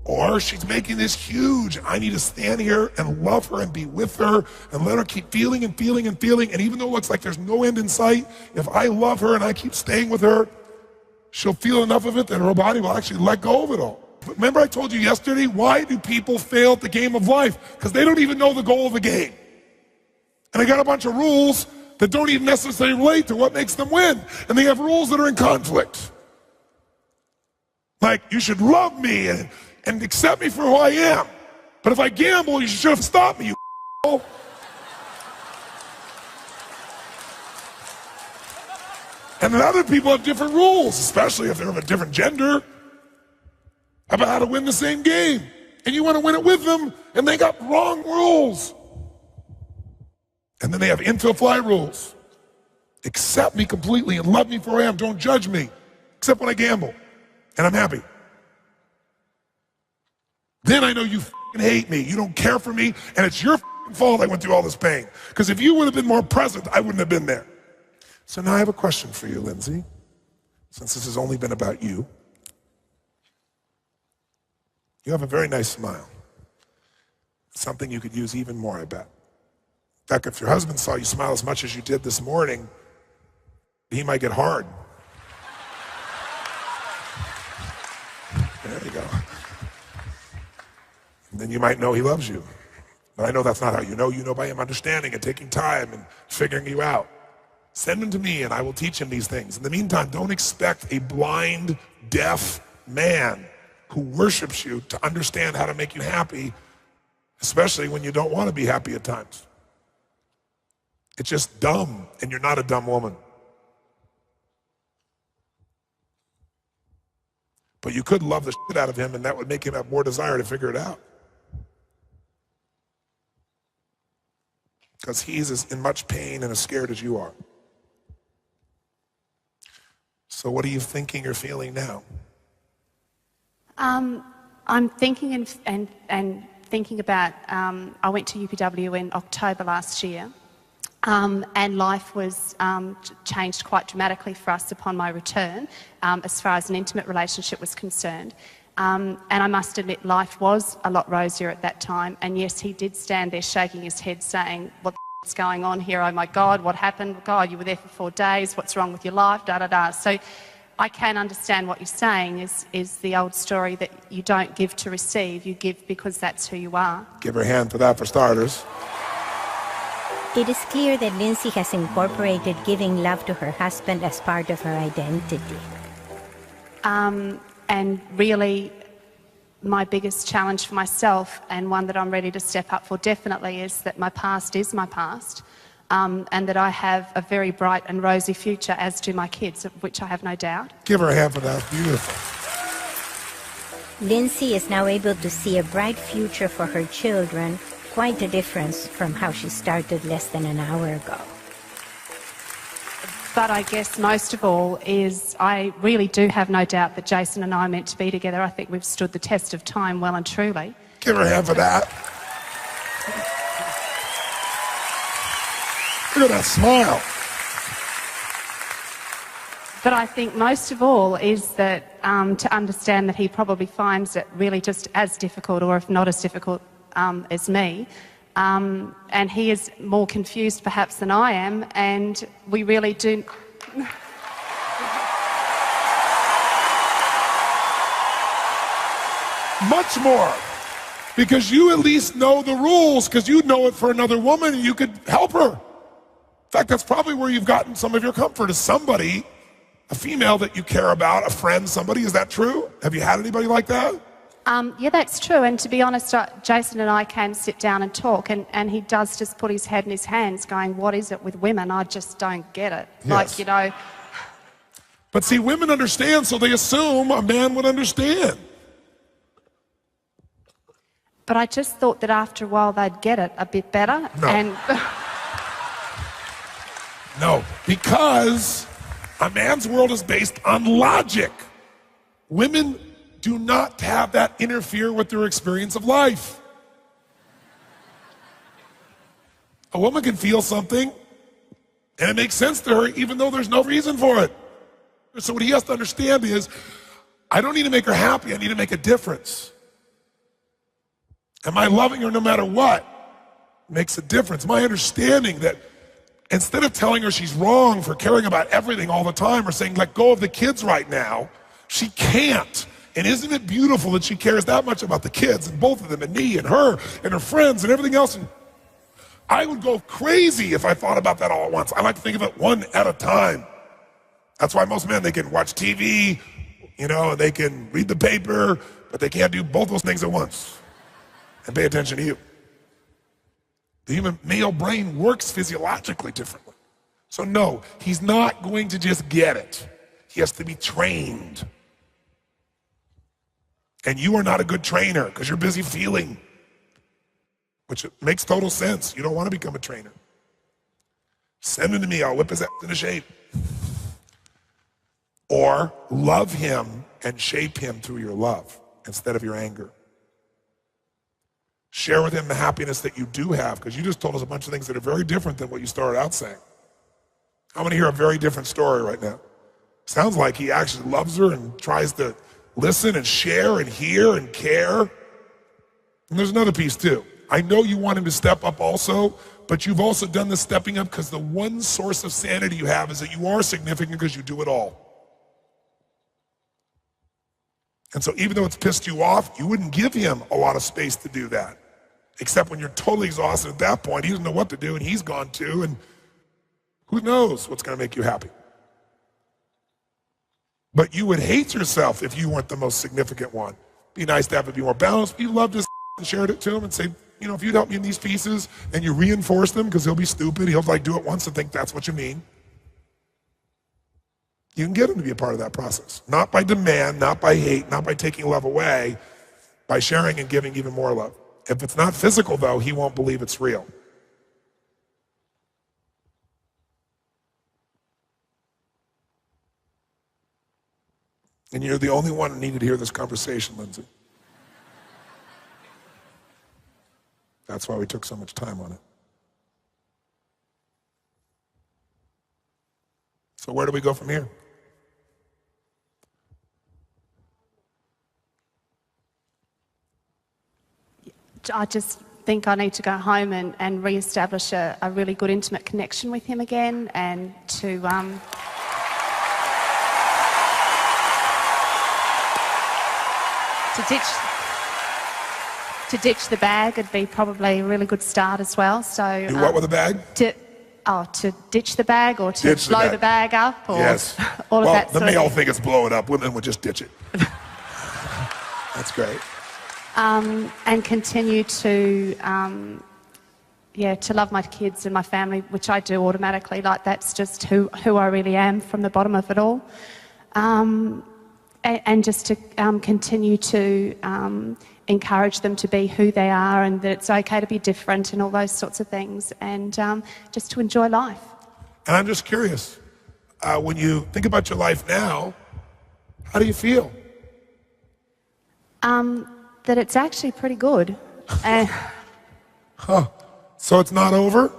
Or she's making this huge, I need to stand here and love her and be with her and let her keep feeling and feeling and feeling. And even though it looks like there's no end in sight, if I love her and I keep staying with her, she'll feel enough of it that her body will actually let go of it all. But remember I told you yesterday, why do people fail at the game of life? Because they don't even know the goal of the game. And they got a bunch of rules that don't even necessarily relate to what makes them win. And they have rules that are in conflict. Like, you should love me and accept me for who I am. But if I gamble, you should have stopped me, you And then other people have different rules, especially if they're of a different gender, about how to win the same game. And you want to win it with them, and they got wrong rules. And then they have in-to-fly rules. Accept me completely and love me for who I am. Don't judge me, except when I gamble, and I'm happy. Then I know you hate me. You don't care for me, and it's your fault I went through all this pain. Because if you would have been more present, I wouldn't have been there. So now I have a question for you, Lindsay, since this has only been about you. You have a very nice smile. Something you could use even more, I bet. In fact, if your husband saw you smile as much as you did this morning, he might get hard. There you go. And then you might know he loves you. But I know that's not how you know. You know by him understanding and taking time and figuring you out. Send him to me and I will teach him these things. In the meantime, don't expect a blind, deaf man who worships you to understand how to make you happy, especially when you don't want to be happy at times. It's just dumb, and you're not a dumb woman. But you could love the shit out of him, and that would make him have more desire to figure it out. Because he's as in much pain and as scared as you are. So what are you thinking or feeling now? I'm thinking and thinking about, I went to UPW in October last year. And life was changed quite dramatically for us upon my return, as far as an intimate relationship was concerned. And I must admit, life was a lot rosier at that time. And yes, he did stand there shaking his head saying, what the f***'s going on here? Oh my God, what happened? God, you were there for 4 days. What's wrong with your life? Da, da, da. So I can understand what you're saying is the old story that you don't give to receive, you give because that's who you are. Give her a hand for that for starters. It is clear that Lindsay has incorporated giving love to her husband as part of her identity. And really, my biggest challenge for myself, and one that I'm ready to step up for definitely, is that my past is my past, and that I have a very bright and rosy future, as do my kids, of which I have no doubt. Give her a hand for that. Beautiful. Lindsay is now able to see a bright future for her children, quite a difference from how she started less than an hour ago. But I guess most of all is I really do have no doubt that Jason and I are meant to be together. I think we've stood the test of time well and truly. Give her a hand for that. Look at that smile. But I think most of all is that to understand that he probably finds it really just as difficult, or if not as difficult as me. And he is more confused perhaps than I am, and we really do... Much more. Because you at least know the rules, because you know it for another woman and you could help her. In fact, that's probably where you've gotten some of your comfort, is somebody, a female that you care about, a friend, somebody. Is that true? Have you had anybody like that? Yeah, that's true. And to be honest, Jason and I can sit down and talk, and he does just put his head in his hands going, what is it with women? I just don't get it. Yes. Like, you know... But see, women understand, so they assume a man would understand. But I just thought that after a while they'd get it a bit better. No. And No, because a man's world is based on logic. Women do not have that interfere with their experience of life. A woman can feel something and it makes sense to her even though there's no reason for it. So what he has to understand is, I don't need to make her happy, I need to make a difference. Am I loving her no matter what? Makes a difference. My understanding that instead of telling her she's wrong for caring about everything all the time, or saying let go of the kids right now, she can't. And isn't it beautiful that she cares that much about the kids, and both of them, and me, and her friends, and everything else? And I would go crazy if I thought about that all at once. I like to think of it one at a time. That's why most men, they can watch TV, you know, they can read the paper, but they can't do both those things at once and pay attention to you. The human male brain works physiologically differently. So no, he's not going to just get it. He has to be trained. And you are not a good trainer because you're busy feeling, which makes total sense. You don't want to become a trainer. Send him to me, I'll whip his ass into shape. Or love him and shape him through your love instead of your anger. Share with him the happiness that you do have, because you just told us a bunch of things that are very different than what you started out saying. I want to hear a very different story right now. Sounds like he actually loves her and tries to listen and share and hear and care. And there's another piece too. I know you want him to step up also, but you've also done the stepping up because the one source of sanity you have is that you are significant because you do it all. And so even though it's pissed you off, you wouldn't give him a lot of space to do that. Except when you're totally exhausted at that point, he doesn't know what to do and he's gone too, and who knows what's gonna make you happy. But you would hate yourself if you weren't the most significant one. Be nice to have it be more balanced. You loved this and shared it to him and say, you know, if you'd help me in these pieces, and you reinforce them, because he'll be stupid, he'll like do it once and think that's what you mean. You can get him to be a part of that process. Not by demand, not by hate, not by taking love away, by sharing and giving even more love. If it's not physical though, he won't believe it's real. And you're the only one who needed to hear this conversation, Lindsay. That's why we took so much time on it. So where do we go from here? I just think I need to go home and re-establish a really good intimate connection with him again, and to ditch the bag would be probably a really good start as well. So do what with the bag? To ditch the bag, or to blow the bag up, or yes. all of that. Well, the male think it's blow it up. Women would just ditch it. That's great. And continue to love my kids and my family, which I do automatically. Like, that's just who I really am from the bottom of it all. And just to continue to encourage them to be who they are, and that it's okay to be different and all those sorts of things, and just to enjoy life. And I'm just curious, When you think about your life now, how do you feel? That it's actually pretty good. So it's not over?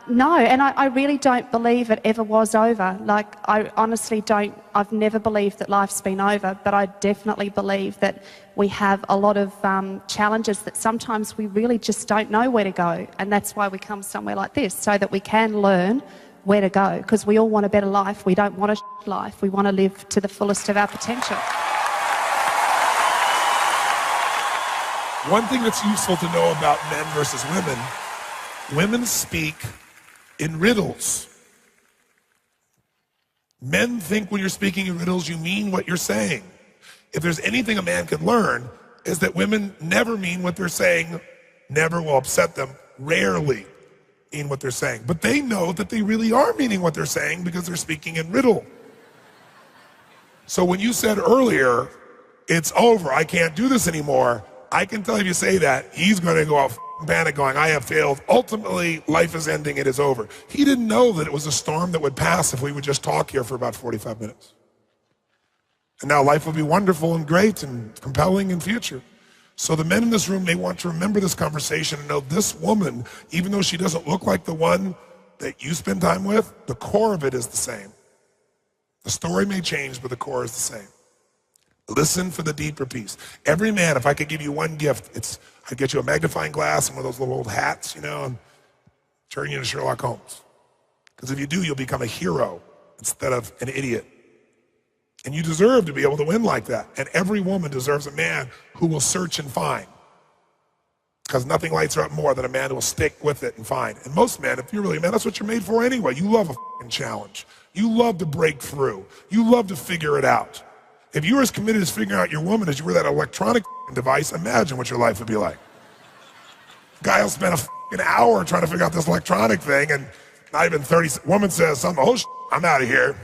No, and I really don't believe it ever was over. Like, I honestly don't, I've never believed that life's been over, but I definitely believe that we have a lot of challenges that sometimes we really just don't know where to go. And that's why we come somewhere like this, so that we can learn where to go, because we all want a better life. We don't want a life. We want to live to the fullest of our potential. One thing that's useful to know about men versus women, women speak in riddles. Men think when you're speaking in riddles, you mean what you're saying. If there's anything a man can learn, is that women never mean what they're saying, never will upset them, rarely mean what they're saying. But they know that they really are meaning what they're saying because they're speaking in riddle. So when you said earlier, it's over, I can't do this anymore, I can tell if you say that, he's going to go off panic going, I have failed. Ultimately, life is ending, it is over. He didn't know that it was a storm that would pass if we would just talk here for about 45 minutes. And now life will be wonderful and great and compelling in future. So the men in this room, they want to remember this conversation and know this woman, even though she doesn't look like the one that you spend time with, the core of it is the same. The story may change, but the core is the same. Listen for the deeper piece. Every man, if I could give you one gift, I'd get you a magnifying glass and one of those little old hats, and turn you into Sherlock Holmes. Because if you do, you'll become a hero instead of an idiot. And you deserve to be able to win like that. And every woman deserves a man who will search and find. Because nothing lights her up more than a man who will stick with it and find. And most men, if you're really a man, that's what you're made for anyway. You love a fucking challenge. You love to break through. You love to figure it out. If you were as committed as figuring out your woman as you were that electronic device, imagine what your life would be like. Guy will spend an hour trying to figure out this electronic thing, and not even 30, woman says something, I'm out of here.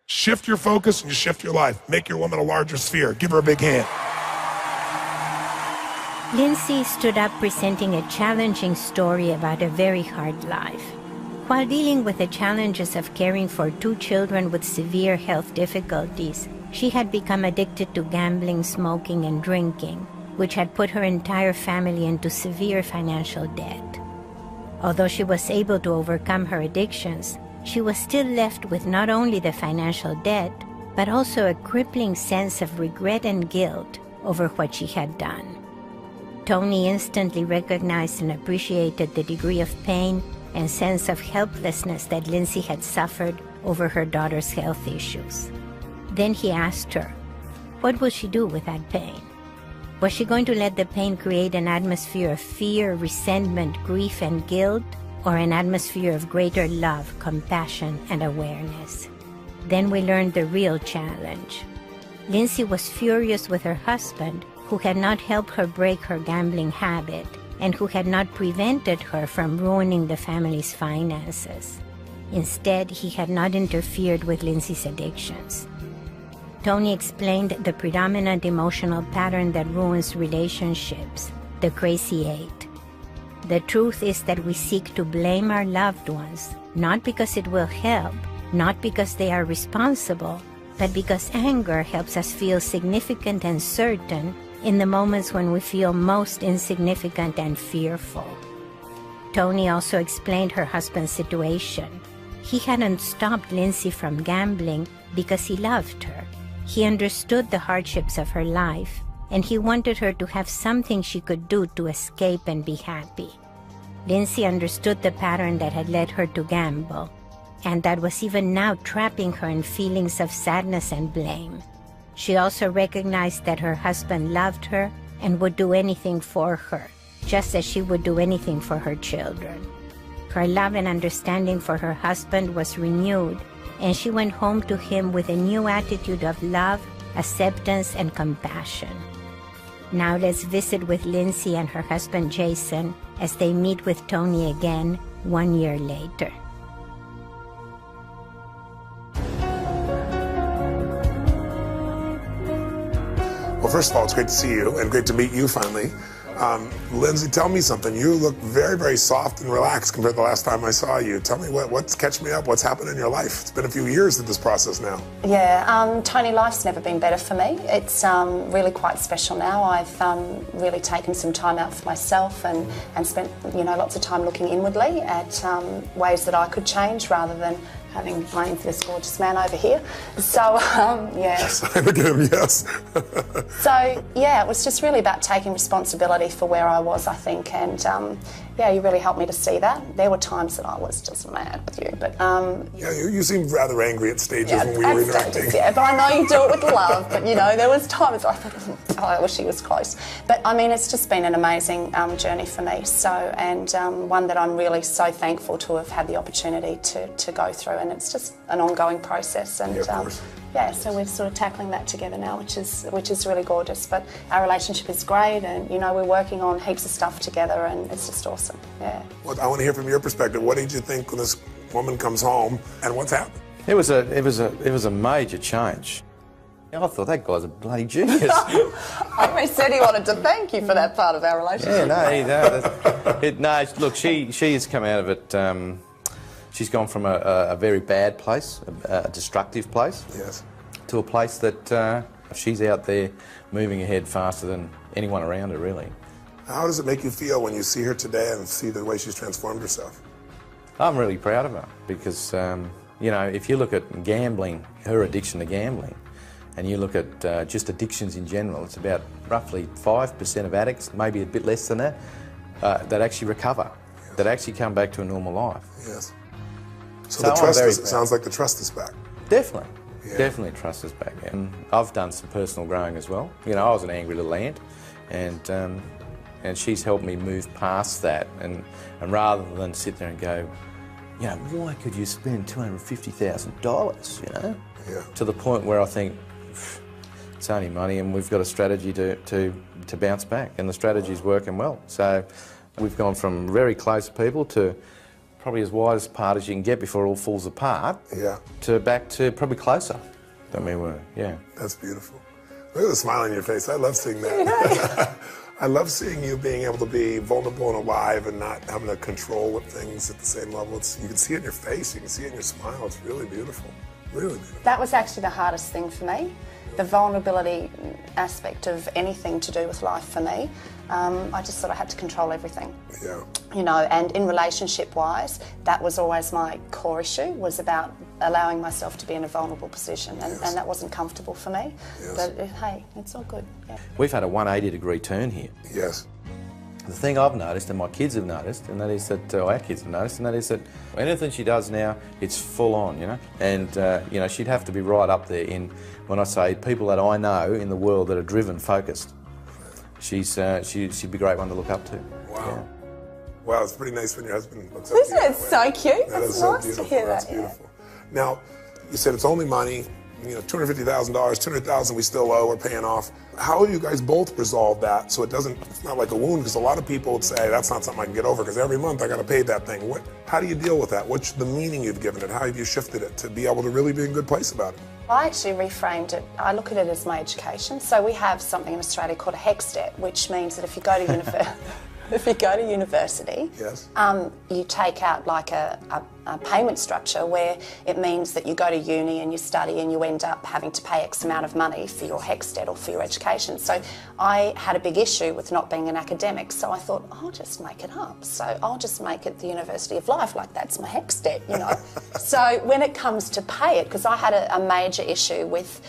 Shift your focus and you shift your life. Make your woman a larger sphere. Give her a big hand. Lindsay stood up presenting a challenging story about a very hard life. While dealing with the challenges of caring for 2 children with severe health difficulties, she had become addicted to gambling, smoking, and drinking, which had put her entire family into severe financial debt. Although she was able to overcome her addictions, she was still left with not only the financial debt, but also a crippling sense of regret and guilt over what she had done. Tony instantly recognized and appreciated the degree of pain and sense of helplessness that Lindsay had suffered over her daughter's health issues. Then he asked her, what will she do with that pain? Was she going to let the pain create an atmosphere of fear, resentment, grief, and guilt, or an atmosphere of greater love, compassion, and awareness? Then we learned the real challenge. Lindsay was furious with her husband, who had not helped her break her gambling habit, and who had not prevented her from ruining the family's finances. Instead, he had not interfered with Lindsay's addictions. Tony explained the predominant emotional pattern that ruins relationships, the crazy 8. The truth is that we seek to blame our loved ones, not because it will help, not because they are responsible, but because anger helps us feel significant and certain in the moments when we feel most insignificant and fearful. Tony also explained her husband's situation. He hadn't stopped Lindsay from gambling because he loved her. He understood the hardships of her life, and he wanted her to have something she could do to escape and be happy. Lindsay understood the pattern that had led her to gamble, and that was even now trapping her in feelings of sadness and blame. She also recognized that her husband loved her and would do anything for her, just as she would do anything for her children. Her love and understanding for her husband was renewed, and she went home to him with a new attitude of love, acceptance, and compassion. Now let's visit with Lindsay and her husband Jason as they meet with Tony again 1 year later. Well, first of all, it's great to see you and great to meet you finally. Lindsay, tell me something. You look very, very soft and relaxed compared to the last time I saw you. Tell me what's catch me up. What's happened in your life? It's been a few years of this process now. Yeah, Tony, life's never been better for me. It's really quite special now. I've really taken some time out for myself and spent, lots of time looking inwardly at ways that I could change rather than having blamed for this gorgeous man over here. So, yeah. Look at him, yes. So, yeah, it was just really about taking responsibility for where I was, I think, and yeah, you really helped me to see that. There were times that I was just mad with you, but... yeah, you seemed rather angry at stages when we were interacting. Yeah, but I know you do it with love, but, there was times I thought, oh, I wish he was close. But, I mean, it's just been an amazing journey for me, so, and one that I'm really so thankful to have had the opportunity to go through, and it's just an ongoing process, and yeah, so we're sort of tackling that together now, which is really gorgeous. But our relationship is great, and we're working on heaps of stuff together, and it's just awesome. Yeah. Well, I want to hear from your perspective. What did you think when this woman comes home, and what's happened? It was a major change. I thought that guy's a bloody genius. He said he wanted to thank you for that part of our relationship. No, look, she has come out of it. She's gone from a very bad place, a destructive place, yes, to a place that she's out there moving ahead faster than anyone around her, really. How does it make you feel when you see her today and see the way she's transformed herself? I'm really proud of her because, if you look at gambling, her addiction to gambling, and you look at just addictions in general, it's about roughly 5% of addicts, maybe a bit less than that, that actually recover, yes, that actually come back to a normal life. Yes. So the trust sounds like the trust is back. Definitely. Yeah. Definitely trust is back. And I've done some personal growing as well. I was an angry little ant, and she's helped me move past that. And rather than sit there and go, why could you spend $250,000, Yeah. To the point where I think, it's only money, and we've got a strategy to bounce back, and the strategy's working well. So we've gone from very close people to probably as wide apart as you can get before it all falls apart, yeah, to back to probably closer than we were, yeah. That's beautiful. Look at the smile on your face. I love seeing that. I love seeing you being able to be vulnerable and alive and not having to control with things at the same level. You can see it in your face, you can see it in your smile. It's really beautiful, really beautiful. That was actually the hardest thing for me. The vulnerability aspect of anything to do with life for me. I just sort of had to control everything. Yeah. And in relationship-wise, that was always my core issue, was about allowing myself to be in a vulnerable position, and that wasn't comfortable for me. Yes. But hey, it's all good. Yeah. We've had a 180-degree turn here. Yes. The thing I've noticed, and my kids have noticed, and that is that our kids have noticed, and that is that anything she does now, it's full on, And she'd have to be right up there in, when I say people that I know in the world that are driven, focused. She'd be a great one to look up to. Wow. Yeah. Wow, it's pretty nice when your husband looks up to you. Isn't it so cute? That's nice so to hear that. That's beautiful. Now, you said it's only money. $250,000, $200,000 we still owe, we're paying off. How do you guys both resolve that so it's not like a wound? Because a lot of people would say, that's not something I can get over because every month I got to pay that thing. How do you deal with that? What's the meaning you've given it? How have you shifted it to be able to really be in a good place about it? I actually reframed it. I look at it as my education. So we have something in Australia called a HECS debt, which means that if you go to university, yes, you take out like a payment structure where it means that you go to uni and you study and you end up having to pay X amount of money for your HECS debt or for your education. So I had a big issue with not being an academic, so I thought, I'll just make it up. So I'll just make it the University of Life, like that's my HECS debt, So when it comes to pay it, because I had a major issue with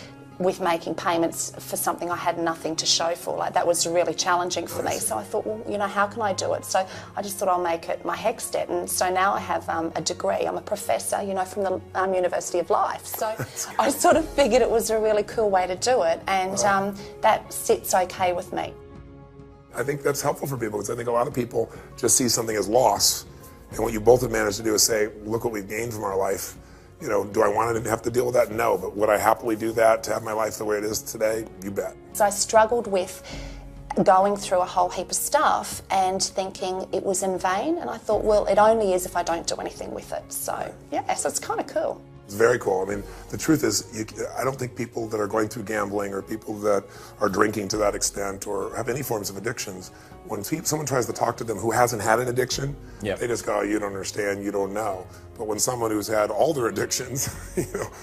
making payments for something I had nothing to show for. Like, that was really challenging for me. So I thought, well, how can I do it? So I just thought I'll make it my HECS debt. And so now I have a degree. I'm a professor, from the University of Life. So I sort of figured it was a really cool way to do it. And that sits okay with me. I think that's helpful for people because I think a lot of people just see something as loss. And what you both have managed to do is say, look what we've gained from our life. Do I want to have to deal with that? No. But would I happily do that to have my life the way it is today? You bet. So I struggled with going through a whole heap of stuff and thinking it was in vain. And I thought, well, it only is if I don't do anything with it. So, yeah, so it's kind of cool. It's very cool. I mean, the truth is, I don't think people that are going through gambling or people that are drinking to that extent or have any forms of addictions when someone tries to talk to them who hasn't had an addiction, Yep. they just go, oh, you don't understand, you don't know. But when someone who's had all their addictions,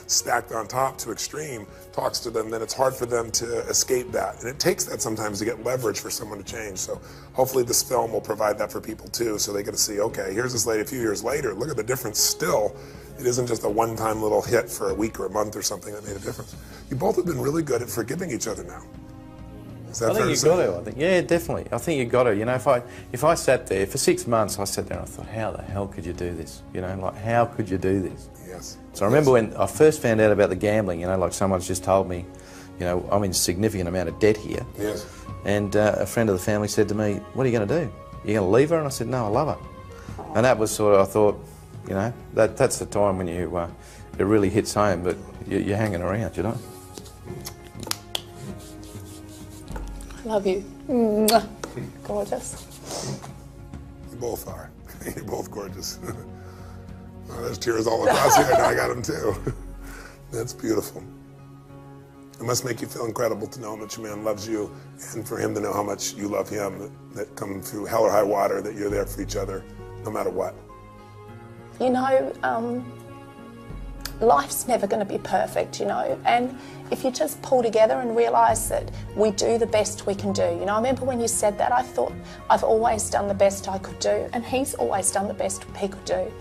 stacked on top to extreme, talks to them, then it's hard for them to escape that. And it takes that sometimes to get leverage for someone to change. So hopefully this film will provide that for people too, so they get to see, okay, here's this lady a few years later, look at the difference still. It isn't just a one-time little hit for a week or a month or something that made a difference. You both have been really good at forgiving each other now. I think you've got to. I think, yeah, definitely. I think you've got to. You know, if I sat there for 6 months, I sat there and I thought, how the hell could you do this? You know, like, how could you do this? Yes. So I remember when I first found out about the gambling, you know, like someone's just told me, you know, I'm in a significant amount of debt here. Yes. And a friend of the family said to me, what are you going to do? You're going to leave her? And I said, no, I love her. And that was sort of, I thought, you know, that's the time when you it really hits home, but you're hanging around, you know. Love you. Mwah. Gorgeous. You both are. You're both gorgeous. Oh, there's tears all across here, and I got them too. That's beautiful. It must make you feel incredible to know that your man loves you, and for him to know how much you love him, that come through hell or high water, that you're there for each other, no matter what. You know, life's never going to be perfect, you know, and if you just pull together and realise that we do the best we can do. You know, I remember when you said that, I thought, I've always done the best I could do, and he's always done the best he could do.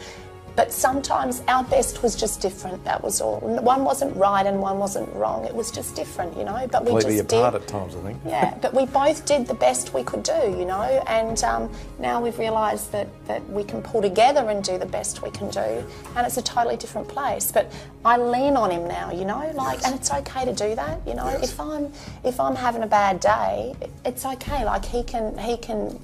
But sometimes our best was just different, that was all. One wasn't right and one wasn't wrong, it was just different, you know. But we Completely just apart did, at times, I think. yeah, but we both did the best we could do, you know, and now we've realised that we can pull together and do the best we can do, and it's a totally different place. But I lean on him now, you know, like, and it's okay to do that, you know. Yes. If I'm having a bad day, it's okay. Like he can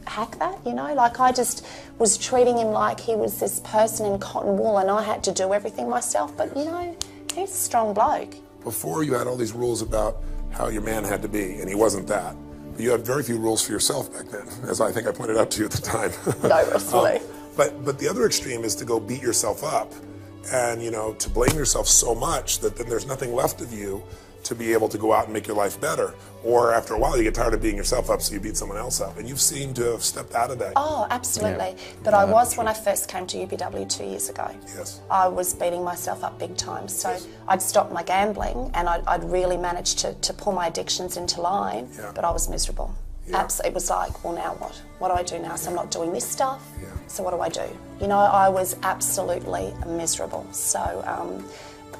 hack that, you know. Like I just was treating him like he was this person in cotton wool, and I had to do everything myself. But you know, he's a strong bloke. Before you had all these rules about how your man had to be, and he wasn't that. But you had very few rules for yourself back then, as I think I pointed out to you at the time. Noticeably. But the other extreme is to go beat yourself up, and you know, to blame yourself so much that then there's nothing left of you to be able to go out and make your life better. Or after a while you get tired of beating yourself up, so you beat someone else up. And you've seemed to have stepped out of that. Oh, absolutely. Yeah. But I was when I first came to UPW 2 years ago. Yes. I was beating myself up big time. So I'd stopped my gambling, and I'd really managed to pull my addictions into line, Yeah. but I was miserable. Yeah. It was like, well, now what? What do I do now? So I'm not doing this stuff. Yeah. So what do I do? You know, I was absolutely miserable. So,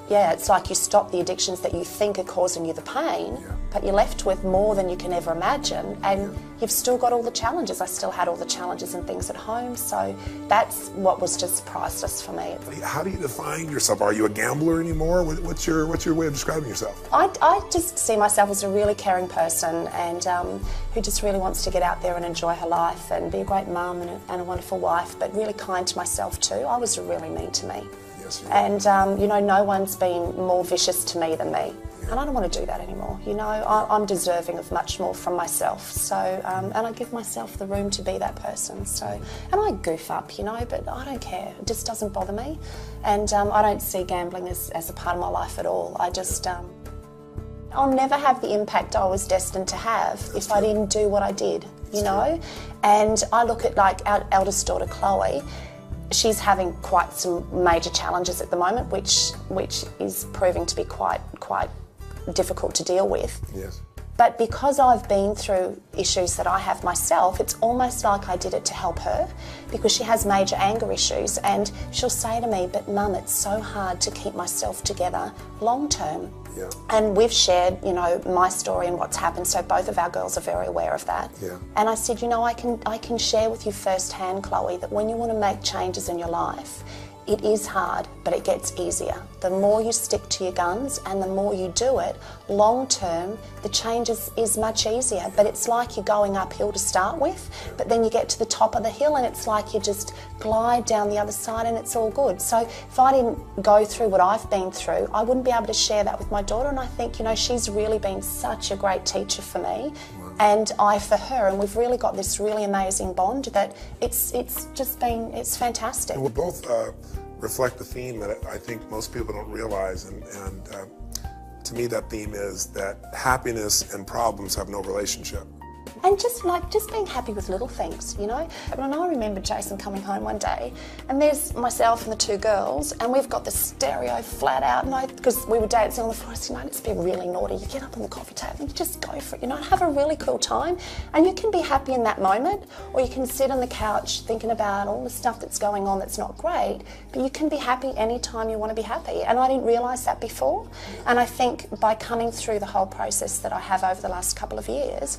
yeah, it's like you stop the addictions that you think are causing you the pain, Yeah. but you're left with more than you can ever imagine, and you've still got all the challenges. I still had all the challenges and things at home, so that's what was just priceless for me. How do you define yourself? Are you a gambler anymore? What's your way of describing yourself? I just see myself as a really caring person, and who just really wants to get out there and enjoy her life and be a great mum and a wonderful wife, but really kind to myself too. I was really mean to me. Yes, And, you know, no one's been more vicious to me than me. And I don't want to do that anymore. You know, I'm deserving of much more from myself. So, and I give myself the room to be that person. So, and I goof up, you know, but I don't care. It just doesn't bother me. And I don't see gambling as a part of my life at all. I just, I'll never have the impact I was destined to have if I didn't do what I did, you know. And I look at, like, our eldest daughter, Chloe. She's having quite some major challenges at the moment, which is proving to be quite difficult to deal with. Yes. But because I've been through issues that I have myself, it's almost like I did it to help her, because she has major anger issues, and she'll say to me, but Mum, it's so hard to keep myself together long term. Yeah. And we've shared, you know, my story and what's happened, so both of our girls are very aware of that. Yeah. And I said, you know, I can share with you firsthand, Chloe, that when you want to make changes in your life, it is hard, but it gets easier. The more you stick to your guns and the more you do it, long term, the change is much easier. But it's like you're going uphill to start with, but then you get to the top of the hill and it's like you just glide down the other side and it's all good. So if I didn't go through what I've been through, I wouldn't be able to share that with my daughter. And I think, you know, she's really been such a great teacher for me. And I for her, and we've really got this really amazing bond that it's fantastic. And we both reflect the theme that I think most people don't realize, and to me that theme is that happiness and problems have no relationship. And just being happy with little things, you know. And I remember Jason coming home one day, and there's myself and the two girls, and we've got the stereo flat out, and because we were dancing on the floor, I said, let's be really naughty. You get up on the coffee table and you just go for it, you know, and have a really cool time. And you can be happy in that moment, or you can sit on the couch thinking about all the stuff that's going on that's not great, but you can be happy anytime you want to be happy. And I didn't realise that before. And I think by coming through the whole process that I have over the last couple of years,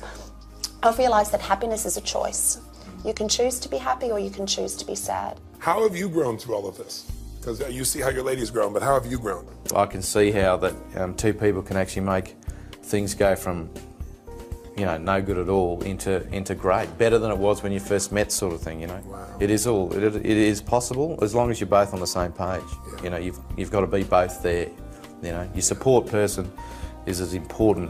I've realised that happiness is a choice. You can choose to be happy or you can choose to be sad. How have you grown through all of this? Because you see how your lady's grown, but how have you grown? I can see how that two people can actually make things go from, you know, no good at all into great, better than it was when you first met, sort of thing. You know, wow. It is possible as long as you're both on the same page. Yeah. You know, you've got to be both there. You know, your support person is as important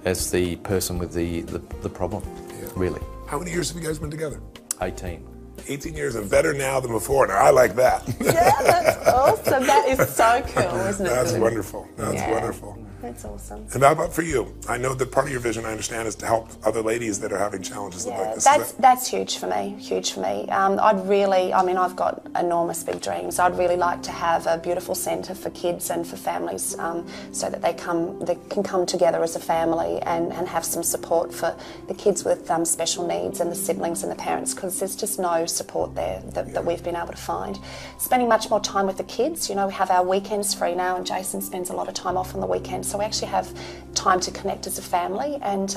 as the person with the problem, yeah. Really. How many years have you guys been together? 18. 18 years and better now than before. Now, I like that. Yeah, that's awesome. That is so cool, isn't it? That's wonderful. That's wonderful. That's awesome. And how about for you? I know that part of your vision, I understand, is to help other ladies that are having challenges like this. That's huge for me, huge for me. I've got enormous big dreams. I'd really like to have a beautiful centre for kids and for families so that they can come together as a family and have some support for the kids with special needs and the siblings and the parents, because there's just no support there that we've been able to find. Spending much more time with the kids. You know, we have our weekends free now, and Jason spends a lot of time off on the weekends. So we actually have time to connect as a family, and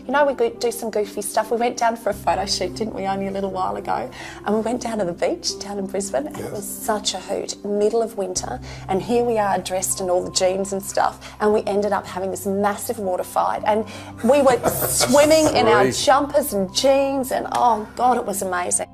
you know, we do some goofy stuff. We went down for a photo shoot, didn't we, only a little while ago, and we went down to the beach down in Brisbane, and it was such a hoot, middle of winter, and here we are dressed in all the jeans and stuff, and we ended up having this massive water fight, and we were swimming in our jumpers and jeans, and oh God, it was amazing.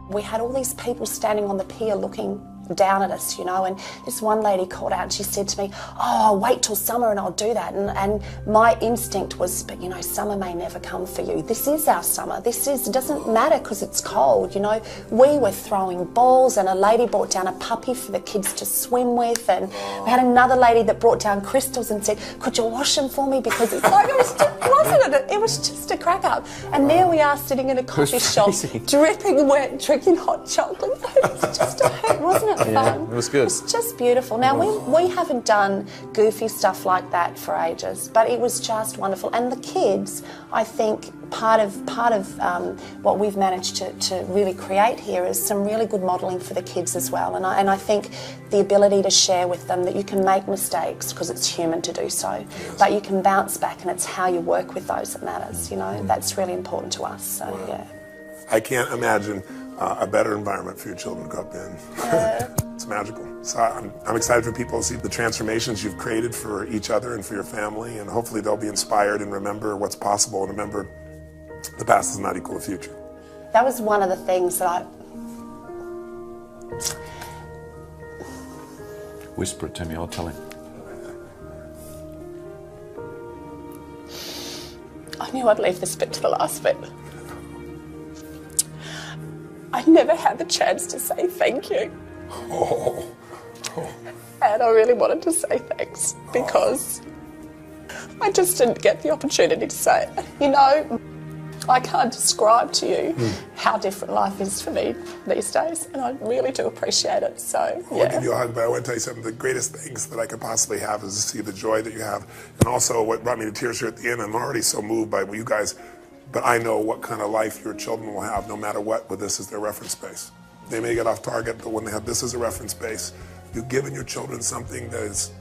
We had all these people standing on the pier looking down at us, you know, and this one lady called out and she said to me, oh, I'll wait till summer and I'll do that. And my instinct was, but you know, summer may never come for you. This is our summer. It doesn't matter because it's cold, you know. We were throwing balls, and a lady brought down a puppy for the kids to swim with, and we had another lady that brought down crystals and said, could you wash them for me, because it's like, it was just a crack up. And there we are sitting in a coffee shop, dripping wet, drinking hot chocolate. It was just a hoot, wasn't it? Yeah, fun. it was good. It was just beautiful. Now, we haven't done goofy stuff like that for ages, but it was just wonderful. And the kids, I think, part of what we've managed to really create here is some really good modelling for the kids as well. And I think the ability to share with them that you can make mistakes, because it's human to do so, but you can bounce back, and it's how you work with those that matters. You know, that's really important to us. So yeah. I can't imagine a better environment for your children to grow up in. It's magical. So I'm excited for people to see the transformations you've created for each other and for your family, and hopefully they'll be inspired and remember what's possible, and remember the past does not equal the future. That was one of the things that Whisper it to me, I'll tell him. I knew I'd leave this bit to the last bit. I never had the chance to say thank you. And I really wanted to say thanks, because I just didn't get the opportunity to say it. You know, I can't describe to you how different life is for me these days, and I really do appreciate it. So, yeah. I'll give you a hug, but I want to tell you something. The greatest things that I could possibly have is to see the joy that you have, and also what brought me to tears here at the end. I'm already so moved by you guys, but I know what kind of life your children will have no matter what, but this is their reference base. They may get off target, but when they have this as a reference base, you've given your children something that is